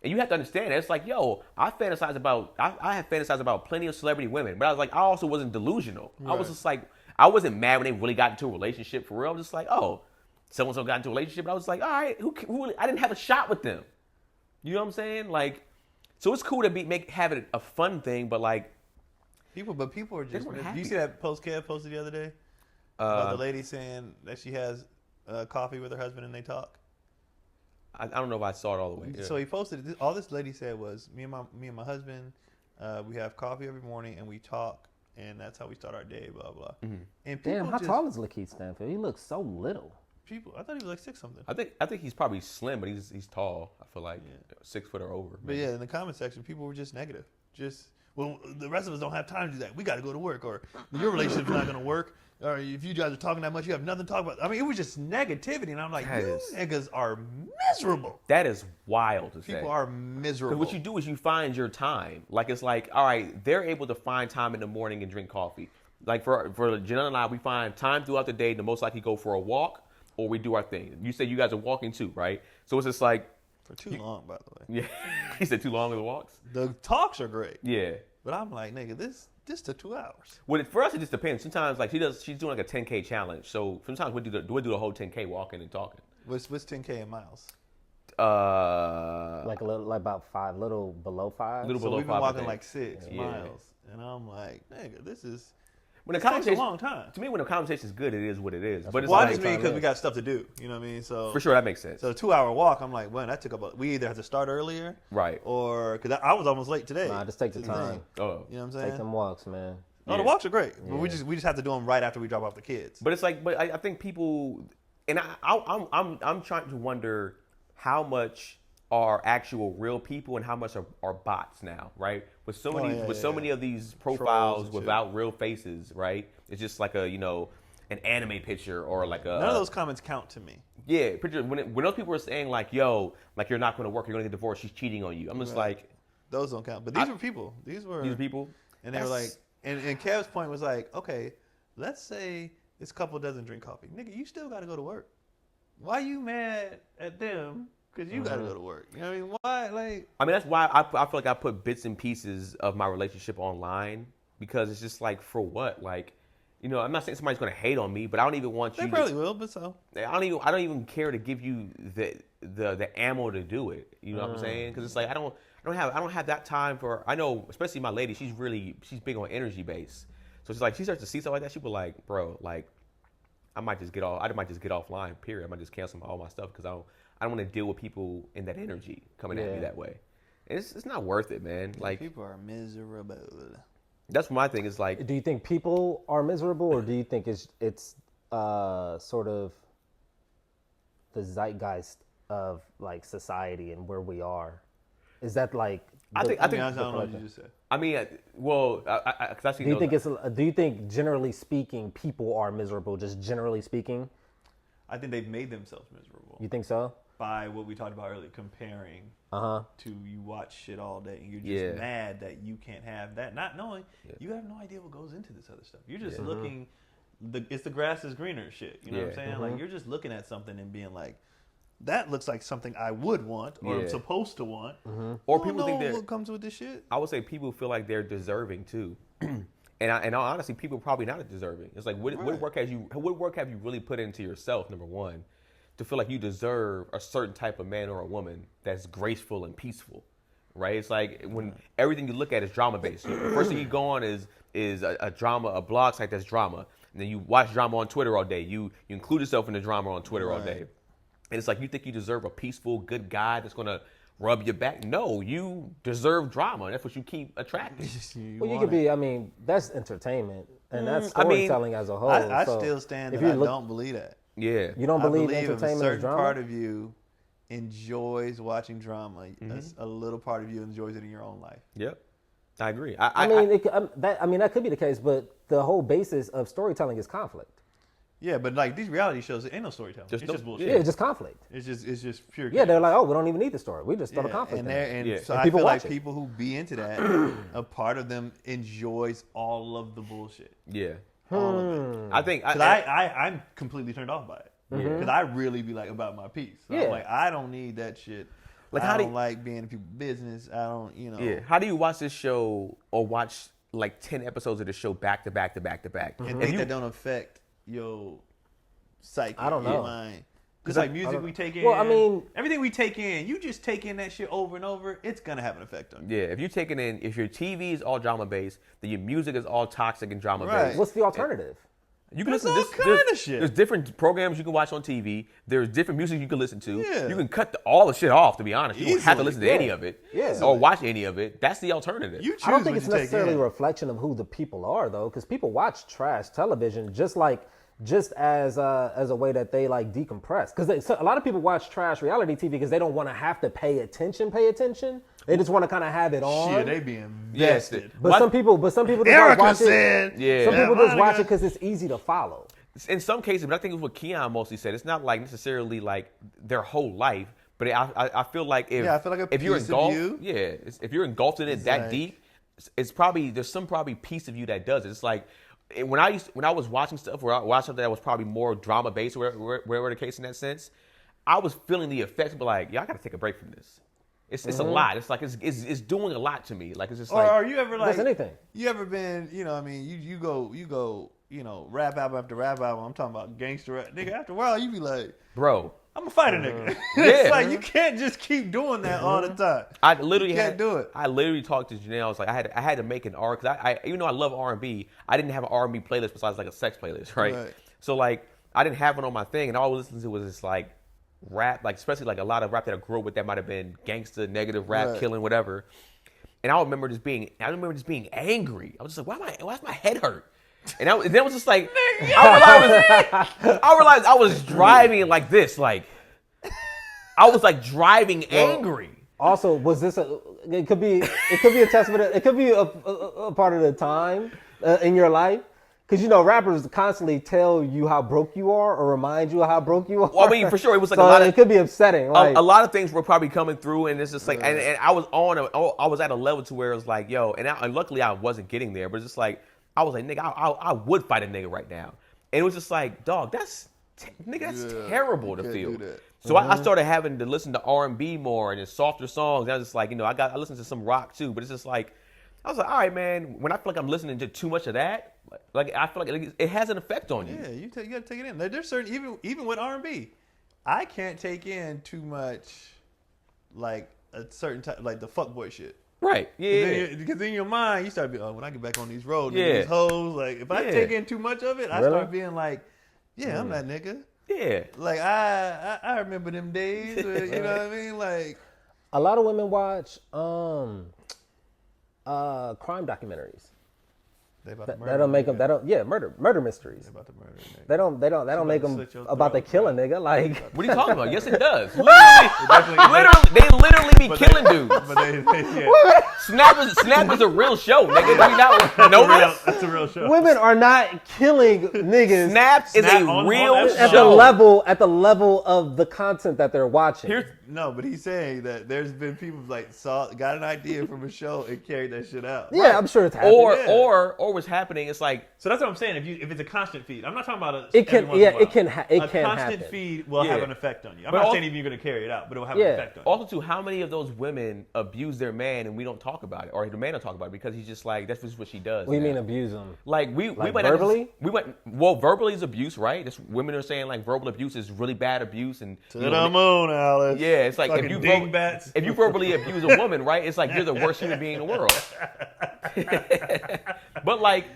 And you have to understand that. It's like, yo, I have fantasized about plenty of celebrity women, but I was like, I also wasn't delusional. Right. I was just like, I wasn't mad when they really got into a relationship for real. I was just like, oh, so-and-so got into a relationship. But I was like, all right, who I didn't have a shot with them. You know what I'm saying? Like, so it's cool to have it a fun thing, but like, people are just. Do you see that post Kev posted the other day? About the lady saying that she has coffee with her husband and they talk. I don't know if I saw it all the way. Yeah. So he posted it. All this lady said was, me and my husband, we have coffee every morning and we talk, and that's how we start our day. Blah blah. Mm-hmm. And damn, how tall is Lakeith Stanfield? He looks so little. people. I thought he was like 6 something. I think he's probably slim, but he's tall. I feel like 6 foot or over. But yeah, in the comment section, people were just negative. Well, the rest of us don't have time to do that. We got to go to work, or your relationship's not going to work, or if you guys are talking that much, you have nothing to talk about. I mean, it was just negativity, and I'm like, you niggas are miserable. That is wild to say. People are miserable. What you do is you find your time. Like, it's like, all right, they're able to find time in the morning and drink coffee. Like for Janelle and I, we find time throughout the day to most likely go for a walk or we do our thing. You said you guys are walking too, right? So it's just like. For too long, by the way. Yeah. He said too long with the walks? The talks are great. Yeah. But I'm like, nigga, this took 2 hours. Well, for us, it just depends. Sometimes, like, she's doing like a 10K challenge. So sometimes we do the whole 10K walking and talking. What's 10K in miles? Like about 5, little below 5. We've been walking like 6 miles. And I'm like, nigga, this takes a long time. To me, when the conversation is good, it is what it is. But it's I just mean because we got stuff to do. You know what I mean? So for sure, that makes sense. So a 2-hour walk, I'm like, well, that took up. We either have to start earlier, right? Or because I was almost late today. Nah, just take the time. Oh, you know what I'm saying? Take them walks, man. Oh, the walks are great. Yeah. But we just have to do them right after we drop off the kids. But it's like, I think people, and I'm trying to wonder how much are actual real people and how much are bots now, right? With so many of these profiles without real faces, right? It's just like an anime picture or like a. None of those comments count to me. Yeah, picture when those people are saying like, "Yo, like you're not going to work, you're going to get divorced, she's cheating on you." I'm just like, those don't count. But these were people. These were people, and they were like, and Kev's point was like, okay, let's say this couple doesn't drink coffee, nigga, you still got to go to work. Why you mad at them? Because you got to go to work. You know what I mean? Why? Like, I mean, that's why I feel like I put bits and pieces of my relationship online because it's just like, for what? Like, I'm not saying somebody's going to hate on me, but I don't even want you. They probably will, but so. I don't even care to give you the ammo to do it. You know what I'm saying? Because it's like I don't have that time for. I know, especially my lady. She's big on energy base. So she's like, she starts to see stuff like that. She'll be like, bro, like, I might just get offline. Period. I might just cancel all my stuff because I don't want to deal with people in that energy coming at me that way. And it's not worth it, man. Like, people are miserable. That's my thing. Is like, do you think people are miserable, or do you think it's sort of the zeitgeist of like society and where we are? Is that like? I don't know what you just said. I mean, well, cause I see. Do you think generally speaking, people are miserable? Just generally speaking. I think they've made themselves miserable. You think so? By what we talked about earlier, comparing to you watch shit all day and you're just mad that you can't have that, not knowing you have no idea what goes into this other stuff. You're just looking, it's the grass is greener shit. You know what I'm saying? Like, you're just looking at something and being like, that looks like something I would want or I'm supposed to want. Or people think that what comes with this shit. I would say people feel like they're deserving too. And honestly, people probably not deserving. It's like, what work have you really put into yourself? Number one, to feel like you deserve a certain type of man or a woman that's graceful and peaceful, right? It's like when everything you look at is drama based. The first thing you go on is a drama, a blog site that's drama, and then you watch drama on Twitter all day. You include yourself in the drama on Twitter all day, and it's like you think you deserve a peaceful, good guy that's gonna rub your back. No, you deserve drama, and that's what you keep attracting. You could be. I mean, that's entertainment, and that's storytelling as a whole. I still stand that I don't believe that. Yeah, you don't believe a entertainment certain drama? part of you enjoys watching drama. A little part of you enjoys it in your own life. Yep, I agree. That could be the case, but the whole basis of storytelling is conflict. Yeah, but like these reality shows, it ain't no storytelling. It's just bullshit. Yeah, it's just conflict. It's just pure. Yeah, they're like, oh, we don't even need the story. We just throw the conflict. So I feel like people who be into that, a part of them enjoys all of the bullshit. Yeah. All of it. I think I'm completely turned off by it because I really be like about my peace. So yeah. I'm like, I don't need that shit. Like, I don't like being in people's business. I don't, Yeah. How do you watch this show or watch like 10 episodes of the show back to back to back to back? And think that don't affect your psyche? I don't know. Your mind. Because like music we take in, everything we take in, you just take in that shit over and over, it's gonna have an effect on you. Yeah, if your TV is all drama based, then your music is all toxic and drama based. What's the alternative? You can listen to this kind of shit. There's different programs you can watch on TV. There's different music you can listen to. Yeah. You can cut all the shit off, to be honest. You don't have to listen to any of it or watch any of it. That's the alternative. I don't think it's necessarily a reflection of who the people are, though, because people watch trash television just like just as a way that they like decompress. Because a lot of people watch trash reality TV because they don't want to have to pay attention. They just want to kind of have it on. Shit, they be invested. But some people just watch it. Yeah. Some people just watch it because it's easy to follow. In some cases, but I think it's what Keon mostly said. It's not like necessarily like their whole life, but I feel like if you're engulfed, if you're engulfed in it that deep, it's probably there's some piece of you that does it. It's like when I was watching stuff where I watched something that was probably more drama based, wherever the case in that sense, I was feeling the effects, but like, I got to take a break from this. It's a lot. It's like it's doing a lot to me. Like it's just like. Or are you ever like anything? You ever been? You go. Rap album after rap album. I'm talking about gangster rap. Nigga, after a while, you be like, bro, I'm a fighter nigga. It's like you can't just keep doing that all the time. I literally can't do it. I literally talked to Janelle. I was like, I had to make an R because I even though I love R&B, I didn't have an R&B playlist besides like a sex playlist, right? So like I didn't have one on my thing, and all I was listening to was just like rap, like especially like a lot of rap that I grew up with that might have been gangster, negative rap, killing, whatever. And I remember just being angry. I was just like, why's my head hurt? And then it was just like, I realized I was driving like this, like I was like driving angry. Also, was this it could be a testament. It could be a part of the time in your life. Because, rappers constantly tell you how broke you are or remind you of how broke you are. Well, I mean, for sure, it was like so a lot of... it could be upsetting. Like, a lot of things were probably coming through, and it's just like... And I was at a level to where it was like, yo... And luckily, I wasn't getting there, but it's just like... I was like, nigga, I would fight a nigga right now. And it was just like, dog, that's terrible to feel. So I started having to listen to R&B more and softer songs. And I was just like, I listened to some rock, too. But it's just like... I was like, all right, man, when I feel like I'm listening to too much of that, like I feel like it has an effect on you. Yeah, you got to take it in. There's certain, even with R&B, I can't take in too much, like a certain type, like the fuckboy shit. Right, yeah. Because in your mind, you start being, when I get back on these roads, these hoes, like if I take in too much of it, I start being like, I'm that nigga. Yeah. Like I remember them days, where, you know what I mean? Like a lot of women watch crime documentaries. They about to murder. That'll make them. Murder mysteries. They about to murder. They don't make them about the killing nigga. Like what are you talking about? Yes, it does. They literally be killing dudes. But Snap is a real show, nigga. Do you not know this? That's a real show. Women are not killing niggas. Snap is a real show. At the level of the content that they're watching. No, but he's saying that there's been people like got an idea from a show and carried that shit out. Yeah, right. I'm sure it's happening. Or what's happening? It's like so. That's what I'm saying. If it's a constant feed, I'm not talking about it can happen. Constant feed will have an effect on you. I'm not saying even you're going to carry it out, but it will have an effect on you. Also, too, how many of those women abuse their man and we don't talk about it, or the man don't talk about it because he's just like that's just what she does. What do you mean abuse them? Like we went verbally. Verbally is abuse, right? That's, women are saying like verbal abuse is really bad abuse, and to the moon, Alice. Yeah, it's like if you verbally abuse a woman, right? It's like you're the worst human being in the world. But like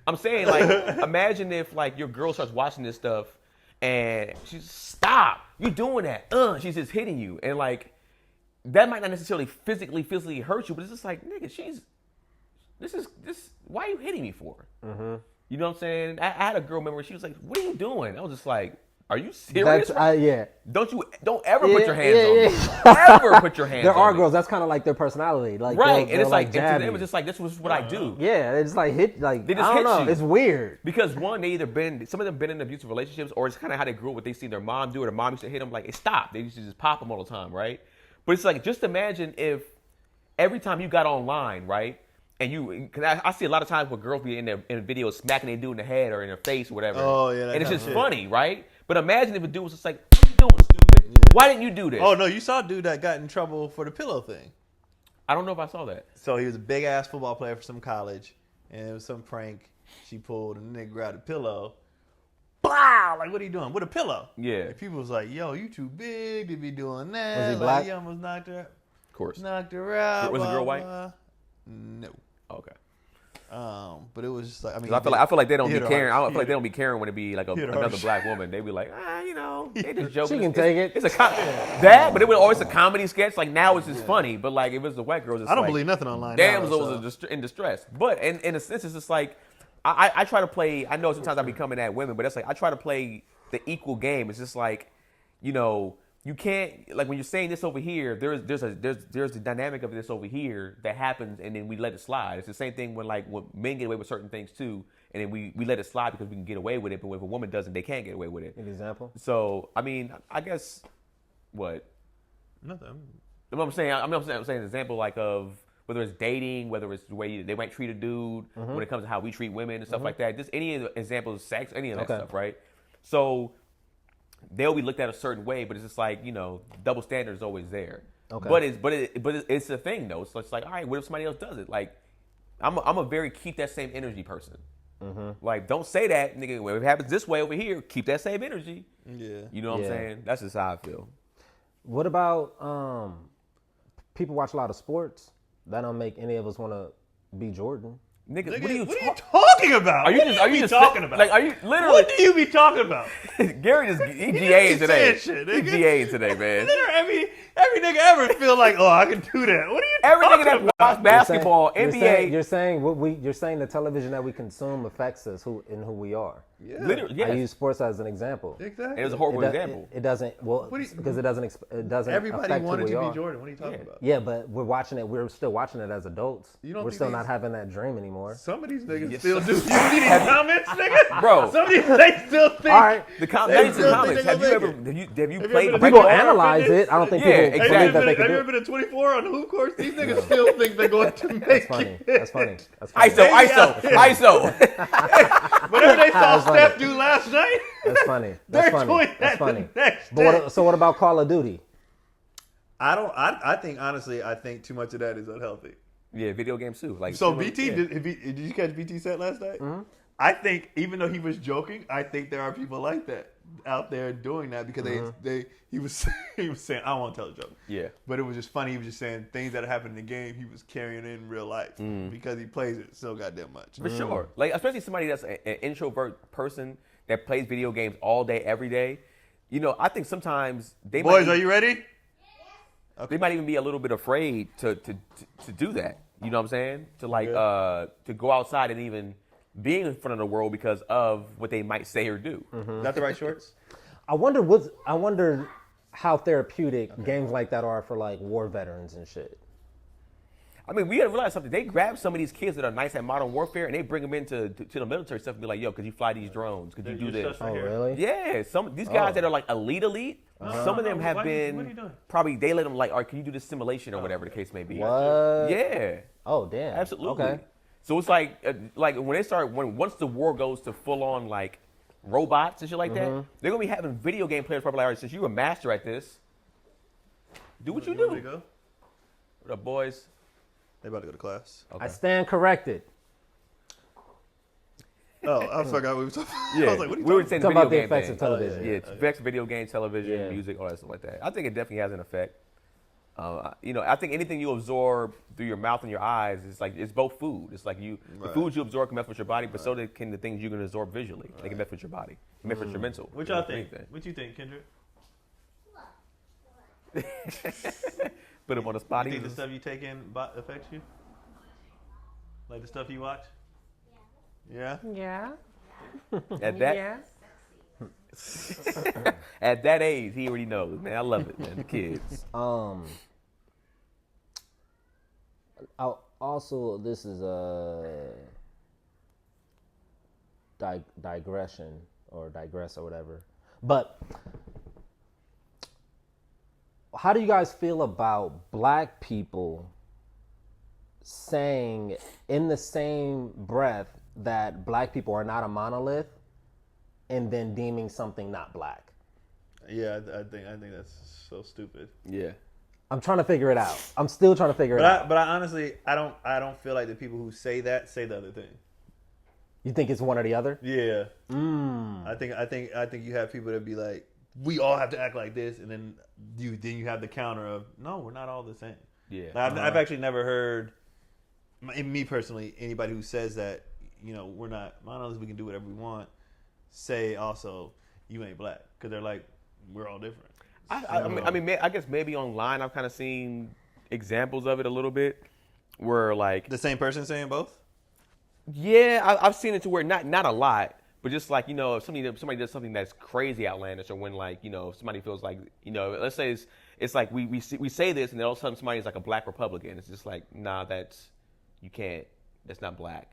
I'm saying, like imagine if like your girl starts watching this stuff and she's stop, you doing that? She's just hitting you, and like that might not necessarily physically hurt you, but it's just like nigga, this. Why are you hitting me for? Mm-hmm. You know what I'm saying? I had a girl remember she was like, "What are you doing?" I was just like, "Are you serious?" Don't ever put your hands on me. Ever put your hands. There on are me. girls. That's kind of like their personality, like right. And it's like and to them it's just like this was what I do. Yeah, it's like hit. Like they just I don't know. You. It's weird because one, they either some of them been in abusive relationships, or it's kind of how they grew up. What they see their mom do, or their mom used to hit them. Like it stopped. They used to just pop them all the time, right? But it's like just imagine if every time you got online, right? And cause I see a lot of times where girls be in videos smacking their dude in the head or in their face or whatever. Oh yeah, and it's just funny, right? But imagine if a dude was just like, "What are you doing, stupid? Yeah. Why didn't you do this?" Oh no, you saw a dude that got in trouble for the pillow thing. I don't know if I saw that. So he was a big ass football player for some college, and it was some prank she pulled, and the nigga grabbed a pillow. Blah! Like, what are you doing with a pillow? Yeah. And people was like, "Yo, you too big to be doing that." Was he black? He almost knocked her out. Of course. Knocked her out. Was the girl white? No. Okay. But it was just like I feel like they don't be caring. I feel like they don't be caring when it be like another black woman. They be like, they just joking. She can take it. It's a but it was always a comedy sketch. Like now it's just funny, but like if it was the white girls, it's I don't believe nothing online. Damsels in distress. But in a sense, it's just like I try to play. I know sometimes I be coming at women, but that's like I try to play the equal game. It's just like, you know, you can't like when you're saying this over here. There's the dynamic of this over here that happens, and then we let it slide. It's the same thing when men get away with certain things too, and then we let it slide because we can get away with it. But if a woman doesn't, they can't get away with it. An example? So I mean, I guess what? Nothing. I'm saying an example like of whether it's dating, whether it's the way they might treat a dude when it comes to how we treat women and stuff like that. Just any examples of sex, any of that stuff, right? So they'll be looked at a certain way, but it's just like, you know, double standard is always there. Okay. But it's a thing though. So it's like, all right, what if somebody else does it? Like, I'm a very keep that same energy person. Like, don't say that, nigga. When it happens this way over here, keep that same energy. Yeah. You know what I'm saying? That's just how I feel. What about people watch a lot of sports? That don't make any of us want to be Jordan. Nigga, what are you talking about? Are you just talking about? Like, are you literally? What do you be talking about? Gary just GAing today. He GAing today, man. Every nigga ever feel like, oh, I can do that. What are you every talking nigga that watch basketball, NBA. You're saying the television that we consume affects us who we are. Yeah. Literally, yes. I use sports as an example. Exactly. It was a horrible example. It doesn't because it doesn't. Everybody affect wanted who we to are. be Jordan. What are you talking about? Yeah, but we're watching it. We're still watching it as adults. We're still not having that dream anymore. Some of these niggas still do. You see these comments, nigga? Bro. Some of these they still think. All right. The comments. Have you played? People analyze it. I don't think people believe that they can Have do you it. ever been a 24 on the hoop course? These niggas still think they're going to make it. That's funny. ISO. Whatever they saw Steph do last night. That's funny. That's funny. So what about Call of Duty? I think honestly, too much of that is unhealthy. Yeah, video games too. Like so, BT did you catch BT set last night? Mm-hmm. I think even though he was joking, I think there are people like that out there doing that because he was saying I won't tell a joke. Yeah, but it was just funny. He was just saying things that happened in the game. He was carrying in real life because he plays it so goddamn much. For sure, like especially somebody that's an introvert person that plays video games all day, every day. You know, I think sometimes they are you ready? Okay. They might even be a little bit afraid to do that. You know what I'm saying? To like to go outside and even being in front of the world because of what they might say or do. Is that the right shorts? I wonder how therapeutic games like that are for like war veterans and shit. I mean, we gotta realize something. They grab some of these kids that are nice at Modern Warfare and they bring them into the military stuff and be like, yo, could you fly these drones? Could you do this? Oh, really? Yeah. These guys that are like elite, some of them have been what are you doing? probably they let them like, all right, can you do this simulation or whatever the case may be? What? Yeah. Oh, damn. Absolutely. Okay. So it's like when once the war goes to full on like robots and shit like that, they're gonna be having video game players probably like, since you're a master at this, do what you do. Go? What up, boys? They about to go to class. Okay. I stand corrected. Oh, I forgot we were talking. Yeah, I was like, what are you we were saying talking about the game effects thing. of television. Yeah, effects, video game, television, music, all that stuff like that. I think it definitely has an effect. You know, I think anything you absorb through your mouth and your eyes is like it's both food. It's like the foods you absorb can mess with your body, but so can the things you can absorb visually. They can mess with your body, can mess with your mental. What y'all think? What you think, Kendrick? Put him on the spot. You think the stuff you take in affects you? Like the stuff you watch? Yeah. Yeah. At that. At that age, he already knows, man. I love it, man. The kids. Also, this is a digression or digress or whatever. But how do you guys feel about black people saying in the same breath that black people are not a monolith and then deeming something not black? Yeah, I think that's so stupid. Yeah. I'm trying to figure it out. I'm still trying to figure it out. But I honestly, I don't feel like the people who say that say the other thing. You think it's one or the other? Yeah. I think you have people that be like, we all have to act like this, and then you have the counter of, no, we're not all the same. Yeah. Like, I've actually never heard, me personally, anybody who says that, you know, we're not monoliths, we can do whatever we want, say also, you ain't black, because they're like, we're all different. I mean, I guess maybe online I've kind of seen examples of it a little bit, where like the same person saying both. Yeah, I've seen it to where not a lot, but just like, if somebody does something that's crazy outlandish, or when like, somebody feels like, let's say it's like we say this, and then all of a sudden somebody's like a black Republican. It's just like, nah, that's not black.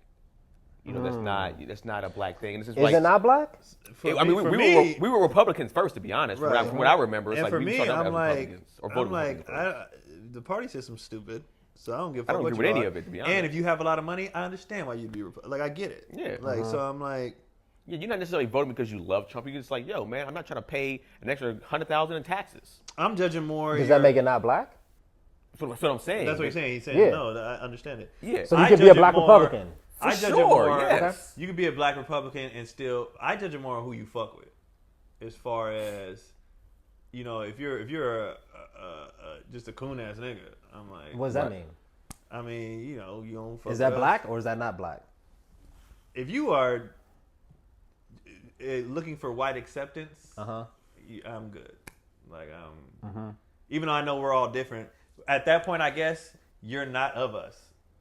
That's not a black thing. And is it not black? We were Republicans first, to be honest. Right. From what I remember, it's and like for we me, started out I'm as like, Republicans or voted Republican. the party system's stupid. So I don't give a fuck I don't what agree you with any are. of it, to be honest. And if you have a lot of money, I understand why you'd be like, I get it. Yeah. Like, so I'm like, yeah, you're not necessarily voting because you love Trump. You're just like, yo, man, I'm not trying to pay an extra $100,000 in taxes. I'm judging more. Does that make it not black? That's what I'm saying. That's what he's saying. He's saying no. I understand it. Yeah. So you could be a black Republican. I judge it more. Yes. You could be a black Republican and still. I judge it more on who you fuck with, as far as, if you're just a coon ass nigga. I'm like, what does that mean? I mean, you don't fuck. Is that with black us. or is that not black? If you are looking for white acceptance, I'm good. Like even though I know we're all different, at that point, I guess you're not of us.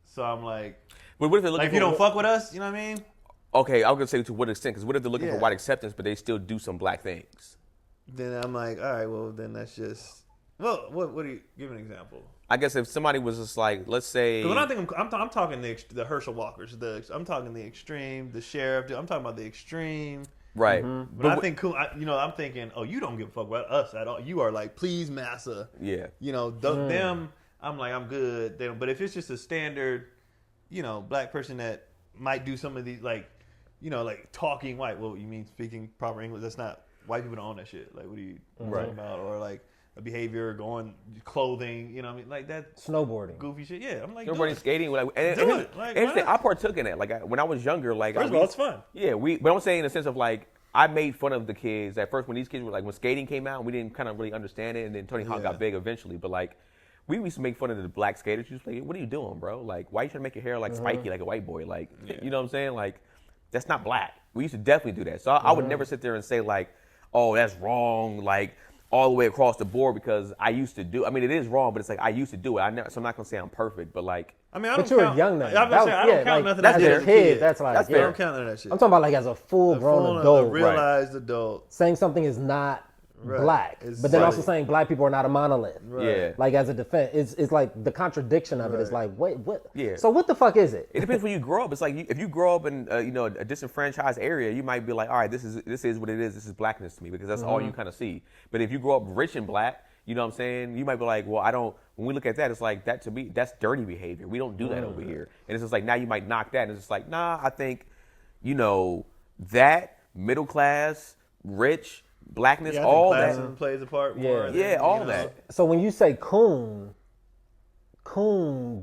So I'm like. But what if they're looking if you don't fuck with us, you know what I mean? Okay, I was gonna say to what extent? Because what if they're looking for white acceptance, but they still do some black things? Then I'm like, all right, well, then that's just. Well, what do you give an example? I guess if somebody was just like, let's say. When I think I'm talking the Herschel Walkers, I'm talking the extreme, the sheriff. I'm talking about the extreme. Right. Mm-hmm. But I think I'm thinking, oh, you don't give a fuck about us at all. You are like, please, massa. Yeah. Them. I'm like, I'm good. But if it's just a standard. Black person that might do some of these, like talking white. Well, you mean speaking proper English? That's not, white people don't own that shit. Like, what are you talking about? Or like a behavior, clothing, what I mean? Like that. Snowboarding. Goofy shit. Yeah, I'm like, snowboarding, skating. Do it. Like, I partook in it. Like, when I was younger, like. First of all, it's fun. Yeah, but I'm saying in the sense of like, I made fun of the kids at first when these kids were like, when skating came out, we didn't kind of really understand it. And then Tony Hawk got big eventually. But like, we used to make fun of the black skaters. You just like, what are you doing, bro? Like, why are you trying to make your hair like spiky like a white boy? Like, you know what I'm saying? Like, that's not black. We used to definitely do that. So I would never sit there and say like, oh, that's wrong, like all the way across the board because I used to do. I mean, it is wrong, but it's like I used to do it. So I'm not gonna say I'm perfect, but like. I mean, I but don't you count. were young then. I don't count nothing. That's as a kid. That's like I don't count none of that shit. I'm talking about like as a full-grown adult, a realized adult, saying something is not. Black, but then also saying black people are not a monolith. Right. Yeah, like as a defense, it's like the contradiction of it is like, wait, what? Yeah. So what the fuck is it? It depends where you grow up. It's like if you grow up in a disenfranchised area, you might be like, all right, this is what it is. This is blackness to me because that's all you kind of see. But if you grow up rich and black, you know what I'm saying? You might be like, well, I don't. When we look at that, it's like that to me, that's dirty behavior. We don't do that over here. And it's just like now you might knock that, and it's just like, nah, I think, that middle class, rich. Blackness, all that plays a part more. All that. So when you say coon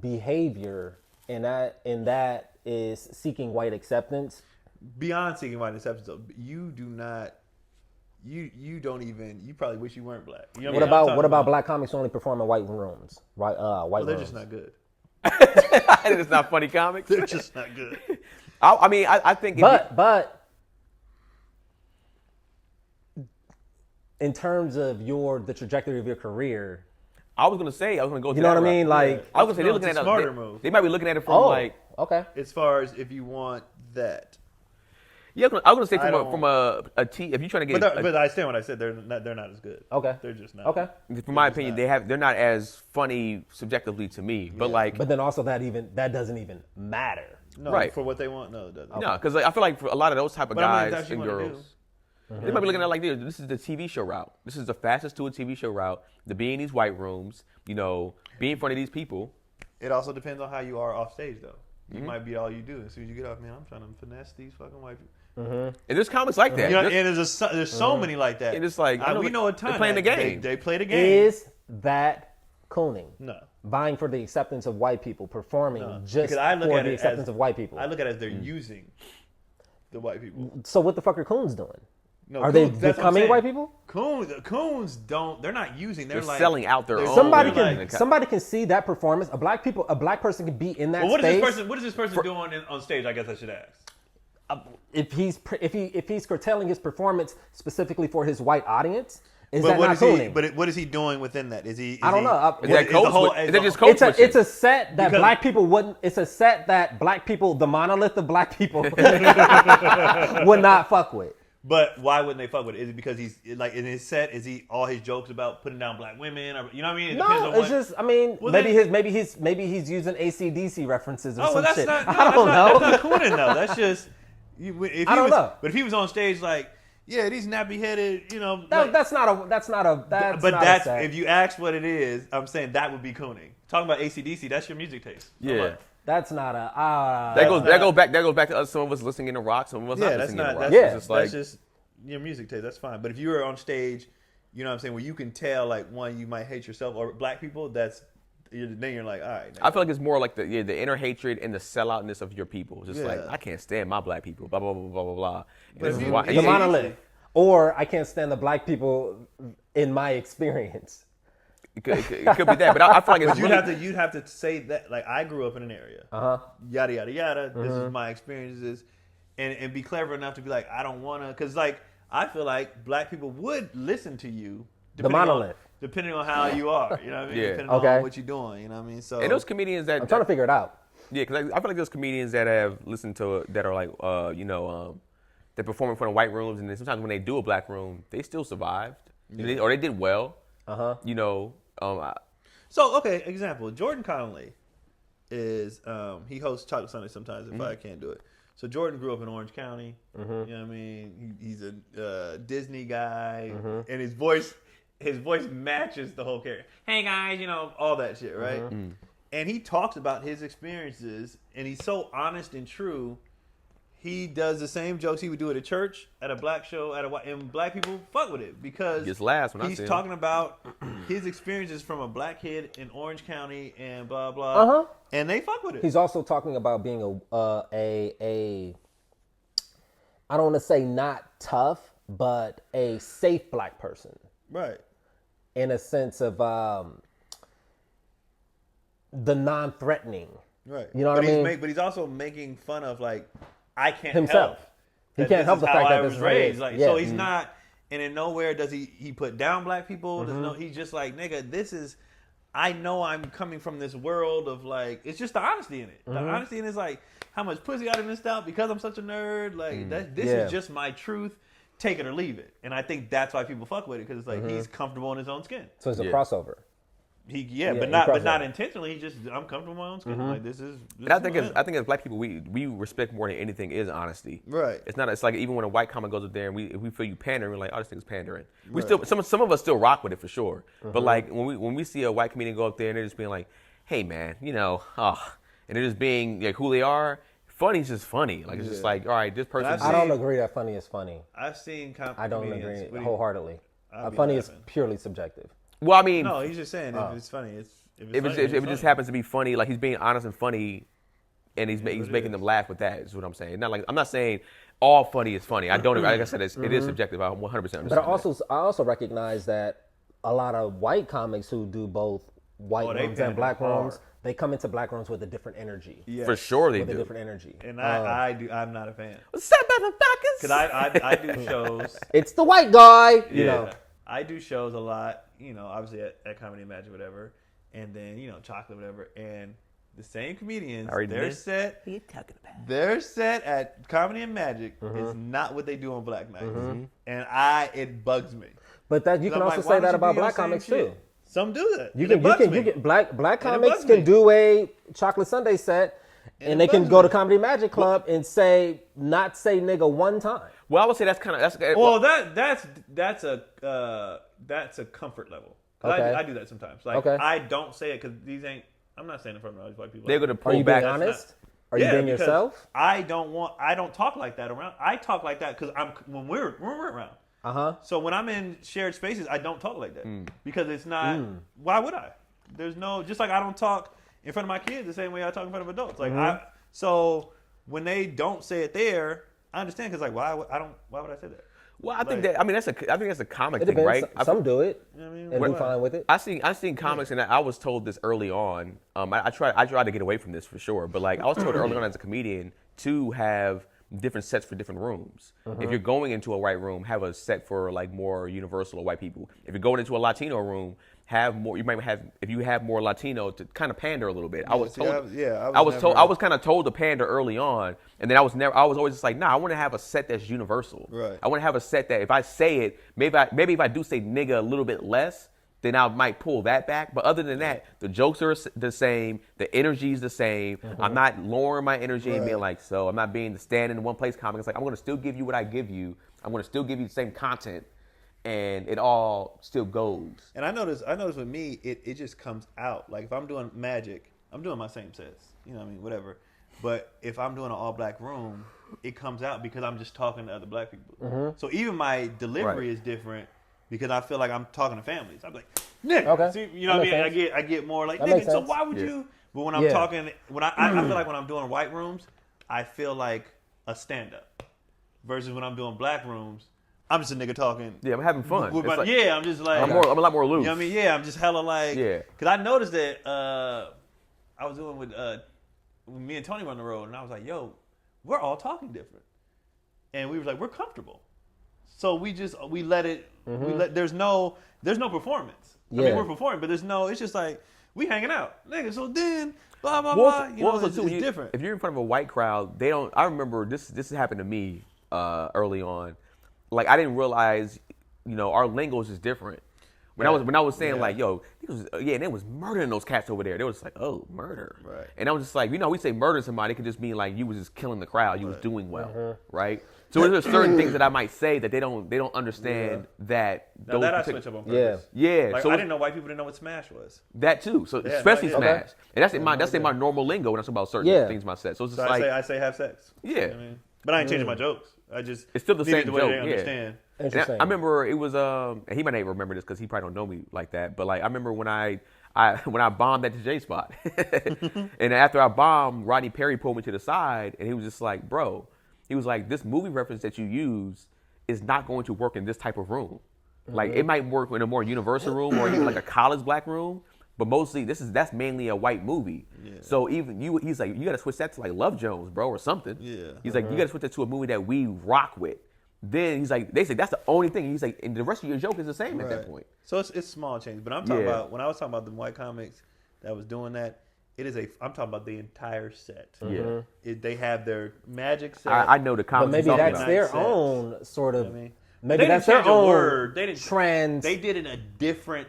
behavior, and that is seeking white acceptance. Beyond seeking white acceptance, though, you do not. You don't even. You probably wish you weren't black. What about black comics only perform in white rooms? Right? White. They're rooms. just not good. It's not funny comics. They're just not good. I think. But. In terms of the trajectory of your career, I was gonna go. You know what I mean? Like I was gonna say they're looking at smarter move. They might be looking at it from like okay. As far as if you want that. Yeah, I was gonna say from a team. If you're trying to get, but I understand what I said. They're not as good. Okay, they're just not. Okay, from my opinion, they're not as funny subjectively to me. But like, but then also that doesn't even matter. No, right. For what they want, no, it doesn't. Okay. No, because I feel like for a lot of those type of guys and girls. Mm-hmm. They might be looking at it like this is the TV show route. This is the fastest to a TV show route. To be in these white rooms, being in front of these people. It also depends on how you are off stage, though. You might be all you do. As soon as you get off, man, I'm trying to finesse these fucking white people. Mm-hmm. And there's comics like that. And there's so many like that. And it's like we know a ton. They're playing the game. They play the game. Is that cooning? No. Vying for the acceptance of white people, performing just for the acceptance of white people. I look at it as they're using the white people. So what the fuck are coons doing? No, are they becoming white people? Coons don't. They're not using. They're like selling out their own. Somebody can see that performance. A black person can be in that space. What is this person doing on stage? I guess I should ask. If he's curtailing his performance specifically for his white audience, Is that not cooning? But what is he doing within that? I don't know. Is that just code switching? It's a set that black people wouldn't. It's a set that black people, the monolith of black people, would not fuck with. But why wouldn't they fuck with it? Is it because he's like in his set? Is he all his jokes about putting down black women? Or, you know what I mean? No, it's just. I mean, maybe he's using AC/DC references or some shit. I don't know. That's not cooning though. That's just. I don't know. But if he was on stage like. Yeah, these nappy-headed, you know. That's not a. If you ask what it is, I'm saying that would be cooning. Talking about AC/DC, that's your music taste. Yeah, that's not a. That goes back to us. Some of us listening to rock, some of us not listening to rock. That's just your music taste. That's fine. But if you were on stage, you know what I'm saying, where you can tell like one, you might hate yourself, or black people. Then you're like, all right. I feel like it's more like the inner hatred and the selloutness of your people. Just like I can't stand my black people. Blah blah blah blah blah blah. The monolith. Or I can't stand the black people in my experience. It could be that, but I feel like it's you'd have to say that. Like I grew up in an area. Yada yada yada. This is my experiences, and be clever enough to be like, I don't want to, because like I feel like black people would listen to you. The monolith. Depending on how you are, you know what I mean? Yeah. Depending on what you're doing, you know what I mean? So and those comedians that I'm trying to figure it out. Yeah, because I feel like those comedians that have listened to that are like they perform in front of white rooms, and then sometimes when they do a black room, they still survived, or they did well. You know. So okay, example: Jordan Connolly is he hosts Chocolate Sunday sometimes if I can't do it. So Jordan grew up in Orange County. You know what I mean? He's a Disney guy, and his voice matches the whole character. Hey guys, you know, all that shit, right? And he talks about his experiences, and he's so honest and true. He does the same jokes he would do at a church, at a black show, and black people fuck with it because he's talking about his experiences from a black kid in Orange County and blah blah, and they fuck with it. He's also talking about being a I don't want to say not tough, but a safe black person, right? In a sense of the non-threatening, right? You know what I mean? But he's also making fun of like. I can't himself. He can't help the fact that this is raised. Like, so he's not, and in nowhere does he put down black people. He's just like, nigga, this is. I know I'm coming from this world of like, it's just the honesty in it. The honesty in it is like how much pussy I missed out because I'm such a nerd. Like this is just my truth. Take it or leave it. And I think that's why people fuck with it because it's like he's comfortable in his own skin. So it's a crossover. But not intentionally. He just I'm comfortable in my own skin. Like this is. And I think as black people, we respect more than anything is honesty. Right. It's like even when a white comic goes up there and if we feel you pandering, we're like, oh, this thing's pandering. We still some of us still rock with it for sure. But like when we see a white comedian go up there and they're just being like, hey man, you know, and they're just being like who they are. Funny's just funny. Like it's just like, all right, this person. I don't agree that funny is funny. I've seen. I don't agree wholeheartedly. Funny is purely subjective. Well, I mean, no, he's just saying if it's funny, if it just happens to be funny, like he's being honest and funny, and he's making them laugh with that. Is what I'm saying. Not like I'm not saying all funny is funny. I don't. Like I said, it is subjective. I 100% understand. But I also recognize that a lot of white comics who do both white rooms and black rooms, they come into black rooms with a different energy. Yes. For sure they do. With a different energy. And I do. I'm not a fan. What's up, motherfuckers? Because I do shows. It's the white guy. You know. I do shows a lot. You know, obviously at Comedy and Magic, whatever, and then Chocolate, whatever, and the same comedians, their set at Comedy and Magic is not what they do on Black Nights, and it bugs me. But that you can also say that about black comics too. Some do that. You can black comics can do a Chocolate Sunday set, and they can go to Comedy Magic Club and not say nigga one time. Well, I would say that's a comfort level. Okay. I do that sometimes. Like I don't say it because I'm not saying in front of all these white people. They're going to pull back. Are you being honest? Are you being yourself? I don't talk like that around. I talk like that because when we're around. So when I'm in shared spaces, I don't talk like that because it's not. Why would I? There's no. Just like I don't talk in front of my kids the same way I talk in front of adults. Like so when they don't say it there, I understand because like why would I say that? Well, I think that's a comic thing, right? Some do it and do fine with it. I've seen comics, and I was told this early on. I tried to get away from this for sure, but like I was told early on as a comedian to have different sets for different rooms. If you're going into a white room, have a set for like more universal or white people. If you're going into a Latino room, have more. You might have, if you have more Latino, to kind of pander a little bit. I was kind of told to pander early on, and then I was always just like, nah, I want to have a set that's universal. Right. I want to have a set that if I say it, maybe if I do say nigga a little bit less, then I might pull that back. But other than that, the jokes are the same. The energy is the same. I'm not lowering my energy and being like, so I'm not being the stand in one place comic. It's like, I'm going to still give you what I give you. I'm going to still give you the same content. And it all still goes. And I notice with me, it just comes out. Like if I'm doing magic, I'm doing my same sets. You know what I mean? Whatever. But if I'm doing an all black room, it comes out because I'm just talking to other black people. So even my delivery is different because I feel like I'm talking to families. I'm like, nigga. Okay. See, you know what I mean? I get more like, nigga, so why would you? But when I'm talking, when I feel like when I'm doing white rooms, I feel like a stand-up. Versus when I'm doing black rooms, I'm just a nigga talking. Yeah, I'm having fun. I'm just like. I'm a lot more loose. You know what I mean? Yeah, I'm just hella like. Yeah. Because I noticed that I was doing with me and Tony were on the road, and I was like, yo, we're all talking different. And we were like, we're comfortable. So we let it, there's no performance. I mean, we're performing, but it's just like, we hanging out. Nigga, so then, blah, blah, blah. It's different. If you're in front of a white crowd, I remember this happened to me early on. Like I didn't realize, our lingo is just different. When I was saying like, yo, and they was murdering those cats over there. They was like, oh, murder. Right. And I was just like, we say murder somebody, it could just mean like you was just killing the crowd, you was doing well, right? So there's certain things that I might say that they don't understand that. Now that I switch up on purpose. Yeah. Like, so I didn't know white people didn't know what Smash was. That too. So especially Smash, and that's in my normal lingo when I talk about certain things. My set. So it's just I say have sex. Yeah. You know what I mean? But I ain't changing my jokes. It's still the same the way joke. They understand. I remember it was and he might not even remember this because he probably don't know me like that. But like I remember when I bombed at the J spot, and after I bombed, Rodney Perry pulled me to the side and he was just like, bro, he was like, this movie reference that you use is not going to work in this type of room. Like it might work in a more universal room or even like a college black room. But mostly, that's mainly a white movie. Yeah. So even he's like, you got to switch that to like Love Jones, bro, or something. Yeah. He's like, you got to switch that to a movie that we rock with. Then he's like, they say that's the only thing. He's like, and the rest of your joke is the same at that point. So it's small change. But I'm talking about when I was talking about the white comics that was doing that. I'm talking about the entire set. Yeah. They have their magic set. I know the comics. But maybe that's their own sort of. You know maybe that's their own word. They did it in a different.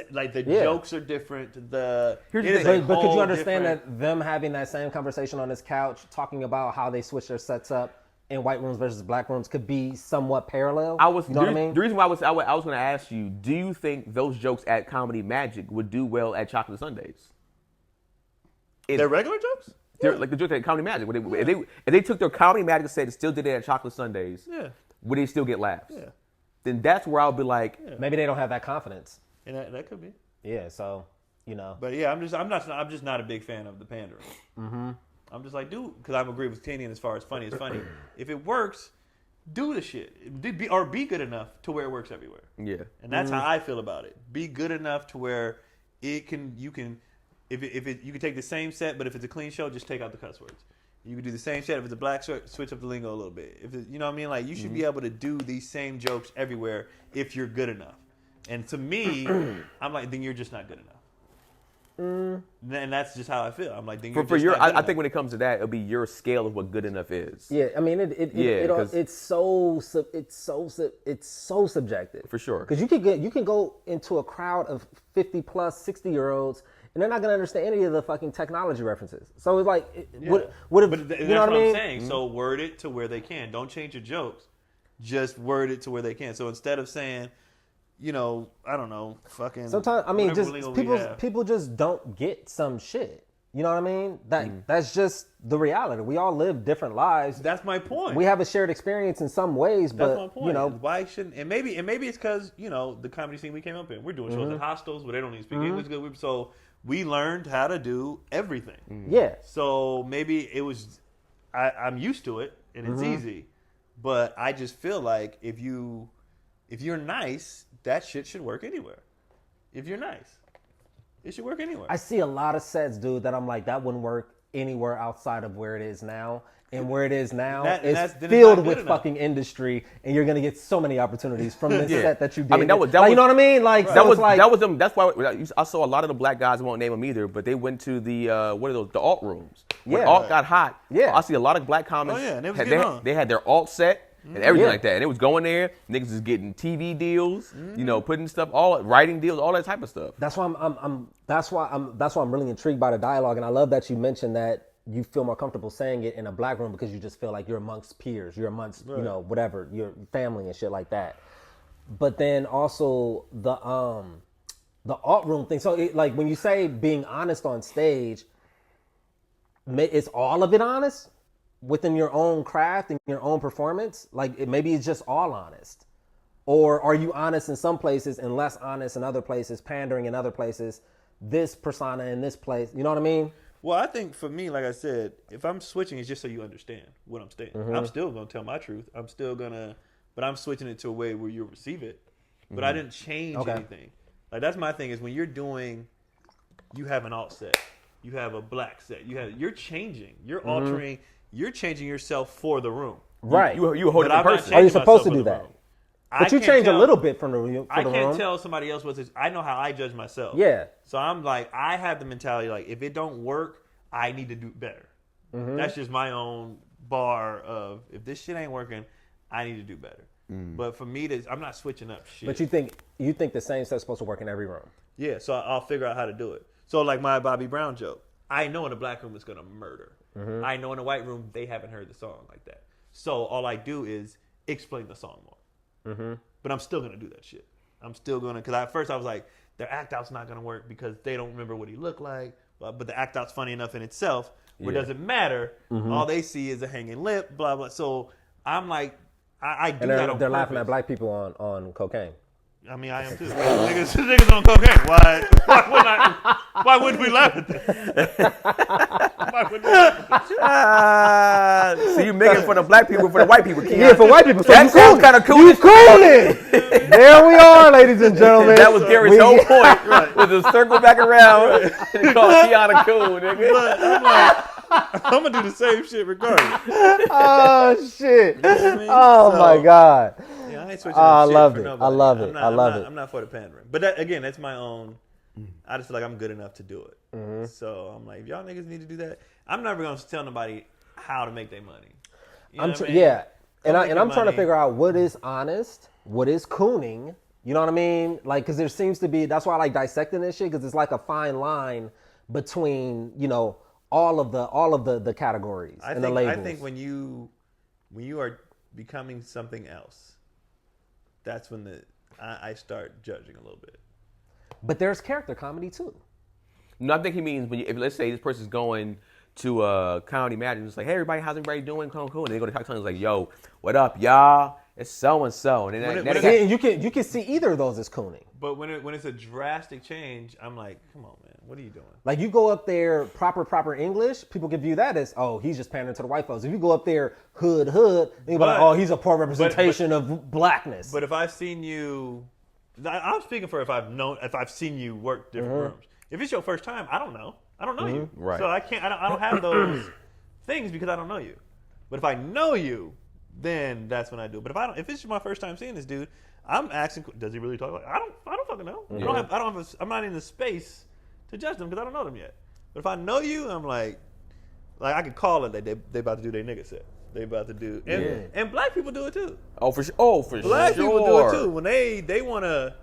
Like the jokes are different. But could you understand that them having that same conversation on this couch, talking about how they switch their sets up in white rooms versus black rooms, could be somewhat parallel? What I mean? The reason why I was going to ask you, do you think those jokes at Comedy Magic would do well at Chocolate Sundays? They're regular jokes? They're like the jokes at Comedy Magic. If they took their Comedy Magic set and still did it at Chocolate Sundays, would they still get laughs? Yeah. Then that's where I'll be like, maybe they don't have that confidence. And that could be. Yeah, so, But yeah, I'm just not a big fan of the pandering. Mm-hmm. I'm just like, dude, because I agree with Tinian as far as funny is funny. If it works, do the shit. Be good enough to where it works everywhere. Yeah. And that's how I feel about it. Be good enough to where you can you can take the same set, but if it's a clean show, just take out the cuss words. You can do the same shit. If it's a black shirt, switch up the lingo a little bit. If you know what I mean? Like, you should be able to do these same jokes everywhere if you're good enough. And to me, I'm like, then you're just not good enough. And that's just how I feel. I'm like, then you're just not good enough. I think when it comes to that, it'll be your scale of what good enough is. Yeah, I mean, it's so subjective. For sure. Because you can go into a crowd of 50 plus 60-year-olds, and they're not gonna understand any of the fucking technology references. So it's like, what if you know what I mean? I'm saying. So word it to where they can. Don't change your jokes. Just word it to where they can. So instead of saying, I don't know, fucking. Sometimes, I mean, just people just don't get some shit. You know what I mean? That's just the reality. We all live different lives. That's my point. We have a shared experience in some ways, but that's my point. Why shouldn't? And maybe it's because the comedy scene we came up in. We're doing shows at hostels where they don't even speak English good. So we learned how to do everything. Yeah. So maybe it was. I'm used to it and it's easy, but I just feel like if you're nice, that shit should work anywhere. If you're nice, it should work anywhere. I see a lot of sets, dude, that I'm like, that wouldn't work anywhere outside of where it is now. And where it is now is filled with fucking industry, and you're gonna get so many opportunities from this set that you did. I mean, that was you know what I mean? Like that was them. That's why I saw a lot of the black guys. I won't name them either, but they went to the what are those? The alt rooms. When alt got hot. Yeah, I see a lot of black comics. Oh yeah, and they had their alt set. And everything like that, and it was going there. Niggas is getting TV deals, you know, putting stuff, all writing deals, all that type of stuff. That's why I'm really intrigued by the dialogue, and I love that you mentioned that you feel more comfortable saying it in a black room because you just feel like you're amongst peers, you're amongst you know whatever, your family and shit like that. But then also the alt room thing. So like when you say being honest on stage, is all of it honest? Within your own craft and your own performance, like maybe it's just all honest, or are you honest in some places and less honest in other places, pandering in other places, this persona in this place, you know what I mean? Well, I think for me, like I said, if I'm switching, it's just so you understand what I'm saying. I'm still gonna tell my truth. But I'm switching it to a way where you'll receive it. But I didn't change anything. Like that's my thing is when you have an alt set, you have a black set, you're changing, you're altering. You're changing yourself for the room. Right. You hold the person. Are you supposed to do that? But you change a little bit from the room. I can't tell somebody else what I know how I judge myself. Yeah. So I'm like, I have the mentality like, if it don't work, I need to do better. That's just my own bar of, if this shit ain't working, I need to do better. But for me, I'm not switching up shit. But you think the same set's supposed to work in every room? Yeah, so I'll figure out how to do it. So like my Bobby Brown joke, I know in a black room it's going to murder. I know in a white room they haven't heard the song like that. So all I do is explain the song more. But I'm still going to do that shit. I'm still going to, because at first I was like, their act out's not going to work because they don't remember what he looked like. But the act out's funny enough in itself where it doesn't matter. All they see is a hanging lip, blah, blah. So I'm like, I do that on they're purpose. laughing at black people on cocaine. I mean, I am too. niggas on cocaine. Why wouldn't we laugh at this? Why wouldn't we laugh at this? So you making for the black people, for the white people. Keon. Yeah, for white people. So that sounds kind of cool. You coonin'. There we are, ladies and gentlemen. That was Gary's whole point. Right. With a circle back around and call Keon cool, nigga. But I'm like, I'm gonna do the same shit regardless. Oh shit! You know what I mean? Oh my god! Yeah, I ain't switching up shit for nobody. I love it. I love it. I'm not for the pandering, but that, again, that's my own. I just feel like I'm good enough to do it. So I'm like, if y'all niggas need to do that, I'm never gonna tell nobody how to make their money. You know yeah, and I'm trying to figure out what is honest, what is cooning. You know what I mean? Like, because there seems to be. That's why I like dissecting this shit because it's like a fine line between all of the categories and the labels. I think when you are becoming something else, that's when I start judging a little bit. But there's character comedy too. No, I think he means if let's say this person's going to a comedy match and it's like, hey everybody, how's everybody doing? Cool. And they go to talk to him, it's like, yo, what up, y'all? It's so and so. And then you can see either of those as cooning. But when it's a drastic change, I'm like, come on, man, what are you doing? Like you go up there proper English, people can view that as, oh, he's just pandering to the white folks. If you go up there hood, then you're like, oh, he's a poor representation of blackness. But if I've seen you, I'm speaking for if I've seen you work different rooms. If it's your first time, I don't know you, right? So I don't have those things because I don't know you. But if I know you, then that's when I do it. But if it's my first time seeing this dude, I'm asking, does he really talk like? I don't fucking know. Yeah. I'm not in the space to judge them because I don't know them yet. But if I know you, I'm like I could call it that they about to do their nigga set. They about to do, and black people do it too. Oh, for sure. Black people do it too when they want to.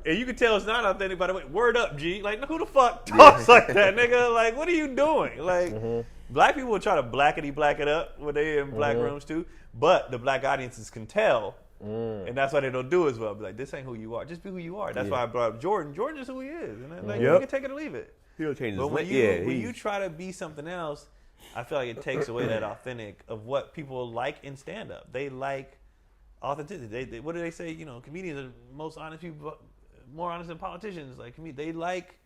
And you can tell it's not authentic by the way. Word up, G. Like, who the fuck talks like that, nigga? Like, what are you doing? Like, black people will try to black it up when they in black rooms too. But the black audiences can tell, and that's why they don't do as well. Be like, this ain't who you are. Just be who you are. That's why I brought up Jordan. Jordan is who he is, and like, you can take it or leave it. He'll change but when you try to be something else, I feel like it takes away that authentic of what people like in stand up. They like authenticity. They what do they say? Comedians are the most honest people. More honest than politicians. Like me, they like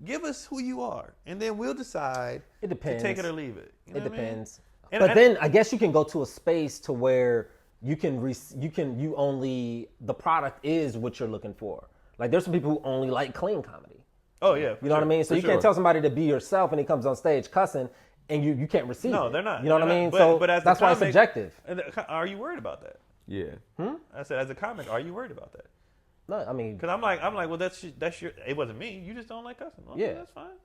give us who you are, and then we'll decide. It depends. To take it or leave it. You know it depends. I mean? But then I guess you can go to a space to where the product is what you're looking for. Like there's some people who only like clean comedy. Oh yeah, you know what I mean. So you can't tell somebody to be yourself, and he comes on stage cussing, and you can't receive. No, it. they're not. You know what I mean. But that's why it's subjective. Are you worried about that? Yeah. I said, as a comic, are you worried about that? No, I mean, because I'm like, well, that's your. It wasn't me. You just don't like cussing. Okay, yeah, that's fine.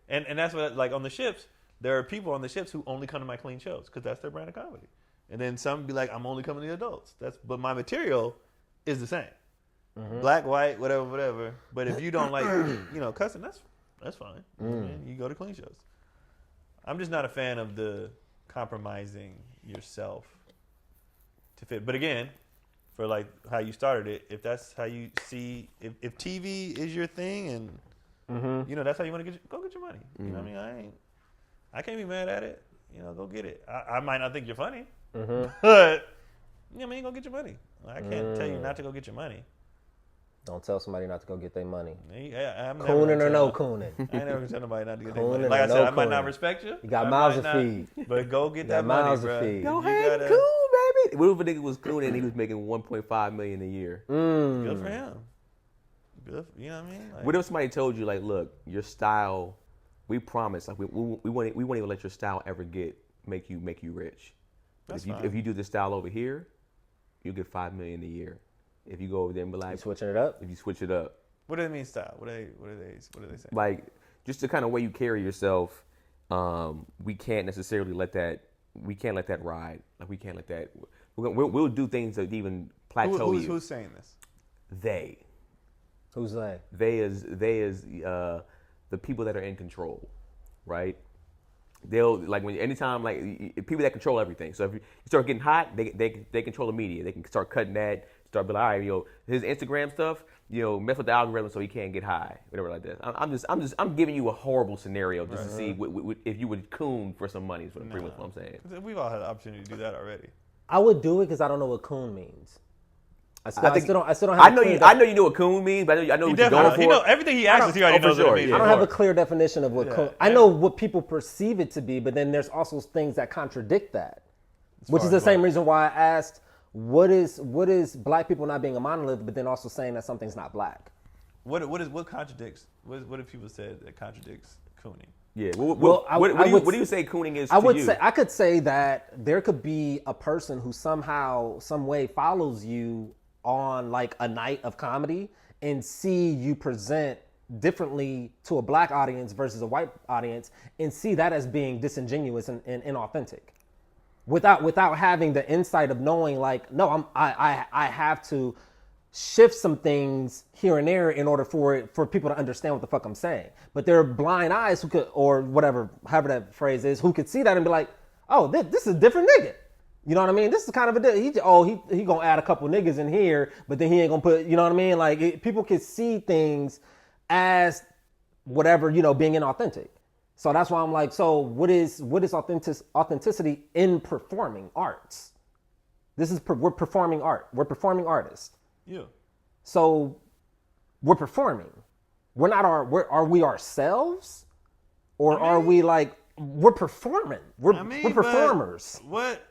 And that's what, like, on the ships, there are people on the ships who only come to my clean shows because that's their brand of comedy. And then some be like, I'm only coming to adults. But my material is the same. Mm-hmm. Black, white, whatever. But if you don't like, cussing, that's fine. You go to clean shows. I'm just not a fan of the compromising yourself to fit. But again, for like how you started it, if that's how you see, if TV is your thing and that's how you want to go get your money. You know what I mean? I can't be mad at it. Go get it. I might not think you're funny, but go get your money. I can't tell you not to go get your money. Don't tell somebody not to go get their money. Coonin or no coonin. I ain't never gonna tell nobody not to get their money. Like I said, I might not respect you. You got mouths to feed. But go get that money, bro. Go ahead, cool, baby. What if a nigga was coonin and he was making $1.5 million a year? Good for him. Good, you know what I mean? What if somebody told you, like, look, your style, we promise, like, we won't even let your style ever make you rich. If you do this style over here, you'll get $5 million a year. If you go over there and be like, switching it up. If you switch it up. What do they mean style? What do they say? Like, just the kind of way you carry yourself. We can't necessarily let that. We can't let that ride. Like, we can't let that. We'll do things that even plateau you. Who's saying this? They. Who's they? They is the people that are in control, right? They'll anytime people that control everything. So if you start getting hot, they control the media. They can start cutting that. Start be like, all right, his Instagram stuff, mess with the algorithm so he can't get high, whatever like that. I'm giving you a horrible scenario just to see if you would coon for some money. Is pretty much what I'm saying. We've all had the opportunity to do that already. I would do it because I don't know what coon means. I still don't have. I know you know what coon means, but I know what you're going for. Everything he asks us, he already knows what it means. I don't have a clear definition of what coon. I know what people perceive it to be, but then there's also things that contradict that, which is the same reason why I asked. What is black people not being a monolith, but then also saying that something's not black? What contradicts? What if people said that contradicts cooning? Yeah. What do you say cooning is? I could say that there could be a person who somehow, some way follows you on like a night of comedy and see you present differently to a black audience versus a white audience and see that as being disingenuous and inauthentic. Without having the insight of knowing, like, no, I have to shift some things here and there in order for people to understand what the fuck I'm saying. But there are blind eyes who could, or whatever, however that phrase is, who could see that and be like, oh, this is a different nigga. You know what I mean? This is kind of he gonna add a couple niggas in here, but then he ain't gonna put, you know what I mean? Like, people can see things as whatever, being inauthentic. So that's why I'm like, so what is authenticity in performing arts? We're performing art. We're performing artists. Yeah. So we're performing. We're not are we ourselves? Or are we like, we're performing. We're performers. What?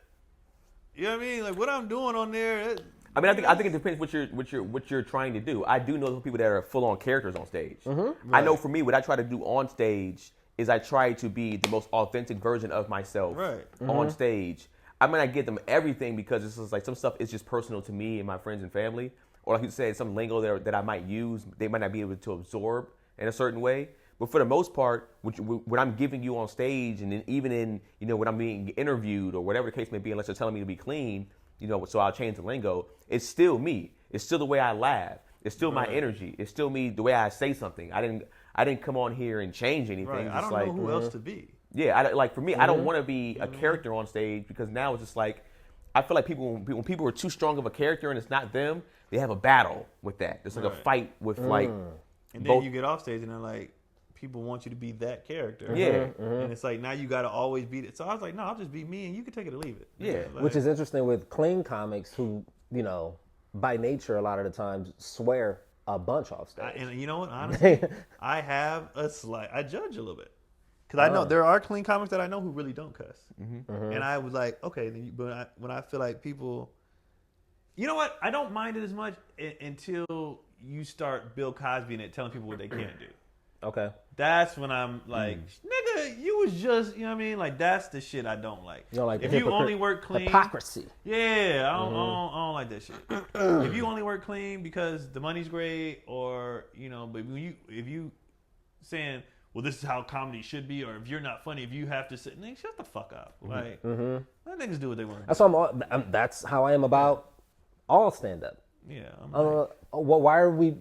You know what I mean? Like, what I'm doing on there. I think it depends what you're trying to do. I do know people that are full on characters on stage. Mm-hmm. Right. I know for me, what I try to do on stage is I try to be the most authentic version of myself on stage. I might not get them everything because it's just like some stuff is just personal to me and my friends and family. Or like you said, some lingo that I might use, they might not be able to absorb in a certain way. But for the most part, what I'm giving you on stage and then even in, when I'm being interviewed or whatever the case may be, unless they're telling me to be clean, so I'll change the lingo. It's still me. It's still the way I laugh. It's still my energy. It's still me, the way I say something. I didn't come on here and change anything. Right. I don't know who else to be. Yeah, for me, I don't want to be a character on stage because now it's just like, I feel like when people are too strong of a character and it's not them, they have a battle with that. It's like a fight with like. And then you get off stage and they're like, people want you to be that character. Yeah. And it's like, now you got to always be it. So I was like, no, I'll just be me and you can take it or leave it. Yeah. Like, which is interesting with clean comics who, by nature, a lot of the times swear a bunch off stage. And you know what? Honestly, I have I judge a little bit. Because I know there are clean comics that I know who really don't cuss. Mm-hmm. Mm-hmm. And I was like, okay, but when I feel like people, you know what? I don't mind it as much until you start Bill Cosby in it, telling people what they can't do. Okay. That's when I'm like, nigga, you was just, you know what I mean? Like, that's the shit I don't like. You don't like if you only work clean. Hypocrisy. Yeah, I don't like that shit. If you only work clean because the money's great or, you know, but if you saying, well, this is how comedy should be, or if you're not funny, if you have to sit, nigga, shut the fuck up. Like, let niggas do what they want to do. That's how I am about all stand-up. Yeah. Why are we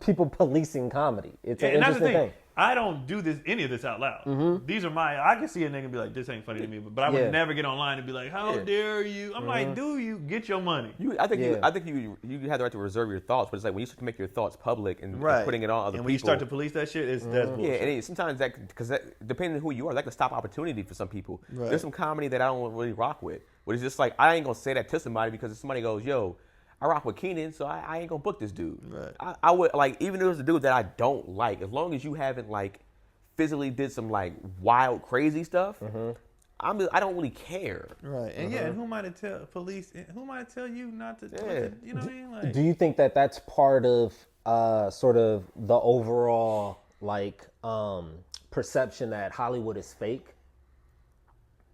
people policing comedy? It's an interesting thing. I don't do any of this out loud. These are I can see a nigga and be like, this ain't funny to me, but I would never get online and be like, how dare you? I'm like, do you get your money? I think you have the right to reserve your thoughts, but it's like when you start to make your thoughts public and putting it on other people. And when you start to police that shit, that's bullshit. Yeah, and sometimes because depending on who you are, that can stop opportunity for some people. Right. There's some comedy that I don't really rock with, but it's just like I ain't gonna say that to somebody because if somebody goes, yo, I rock with Coonin, so I ain't gonna book this dude. Right. I would like even if it was a dude that I don't like, as long as you haven't like physically did some like wild crazy stuff, I don't really care. Right. And and who might tell police? Who might tell you not to? You know what I mean? Like, do you think that that's part of sort of the overall like perception that Hollywood is fake?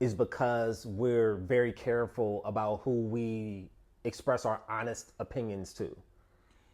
Is because we're very careful about who we express our honest opinions to.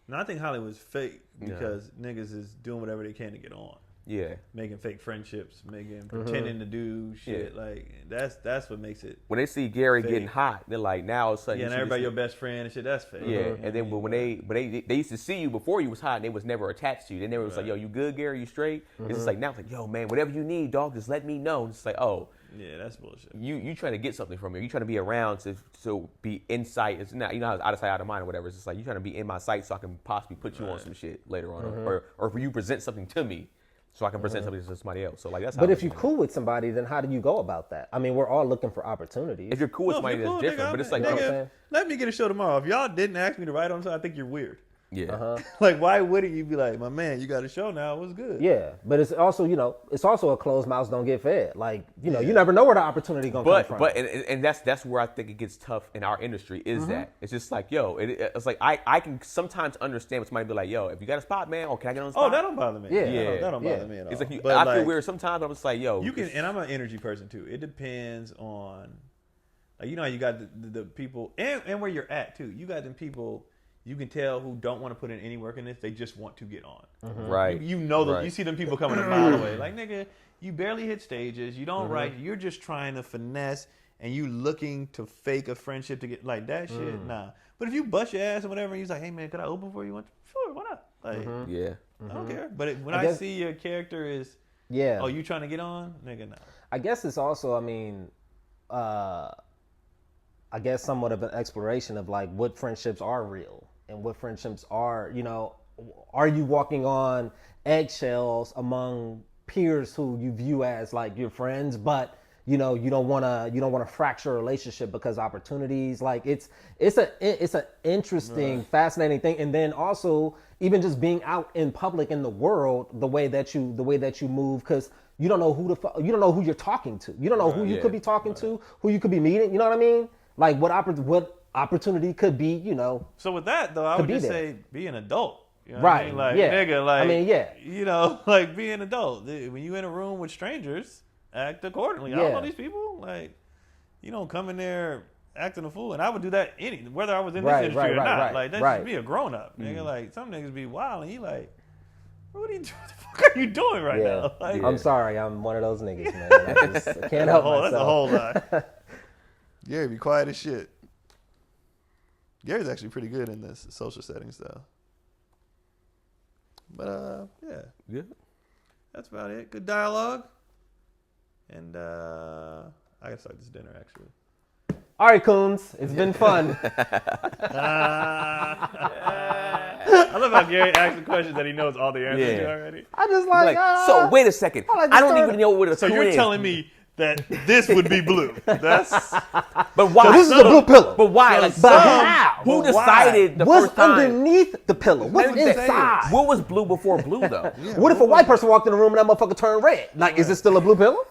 No, I think Hollywood's fake because niggas is doing whatever they can to get on. Yeah. Making fake friendships, pretending to do shit. Like that's what makes it. When they see Gary getting hot, they're like, now all of a sudden. Yeah, and everybody your best friend and shit, that's fake. Yeah. And then when they used to see you before you was hot and they was never attached to you. They never was like, yo, you good, Gary? You straight? It's just like now it's like, yo, man, whatever you need, dog, just let me know. It's like, oh. Yeah, that's bullshit. You trying to get something from me. You trying to be around to be in sight. It's not, you know how it's out of sight, out of mind or whatever. It's just like you trying to be in my sight so I can possibly put you on some shit later on, or if you present something to me so I can present something to somebody else. So like that's. But if you're cool with somebody, then how do you go about that? I mean, we're all looking for opportunities. If you're cool with somebody, that's different. But it's like, nigga, let me get a show tomorrow. If y'all didn't ask me to write on something, I think you're weird. Yeah. Like, why wouldn't you be like, my man, you got a show now, what's good? Yeah, but it's also, it's also a closed mouth don't get fed. Like, you never know where the opportunity gonna come from. But that's where I think it gets tough in our industry is that it's just like, yo, it's like I can sometimes understand when somebody be like, yo, if you got a spot, man, can I get on the spot? Oh, that don't bother me. Yeah. That don't bother me at all. It's like I feel weird sometimes. I'm just like, yo, you can, and I'm an energy person too. It depends on, like, you know how you got the people and where you're at too. You got them people. You can tell who don't want to put in any work in this. They just want to get on. Right. You know that you see them people coming a mile away. Like, nigga, you barely hit stages. You don't write. You're just trying to finesse, and you looking to fake a friendship to get like that shit. Nah. But if you bust your ass or whatever, and he's like, hey man, could I open for you? Sure, why not? Like, I don't care. But when I see your character is, oh, you trying to get on, nigga, no. I guess it's also, I guess somewhat of an exploration of like what friendships are real. And what friendships are, are you walking on eggshells among peers who you view as like your friends, but you don't want to fracture a relationship because opportunities, like it's an interesting, fascinating thing. And then also even just being out in public in the world, the way that you move, because you don't know who you're talking to. You don't know who you could be talking to, who you could be meeting. You know what I mean? Like what opportunity could be, So with that though, I would just say be an adult. You know right. I mean? Like, nigga, like, like, be an adult. When you in a room with strangers, act accordingly. I don't know these people. Like, you don't come in there acting a fool. And I would do that whether I was in this industry or not. Like, that should be a grown up. Nigga, like, some niggas be wild and you like, what are you doing? What the fuck are you doing right now? Like, I'm sorry, I'm one of those niggas, man. I can't help myself. That's a whole lot. Gary, be quiet as shit. Gary's actually pretty good in this social settings, though. But, yeah. That's about it. Good dialogue. And I got to start this dinner, actually. All right, Coons. It's been fun. I love how Gary asks the questions that he knows all the answers to already. I just like so wait a second. I don't even know what a So you're telling me that this would be blue. That's but why? So this is the blue pillow. But why? Like, but how? Who decided the What's first time? underneath the pillow? What's inside? What was blue before blue though? What if a white person walked in the room and that motherfucker turned red? Like, is it still a blue pillow?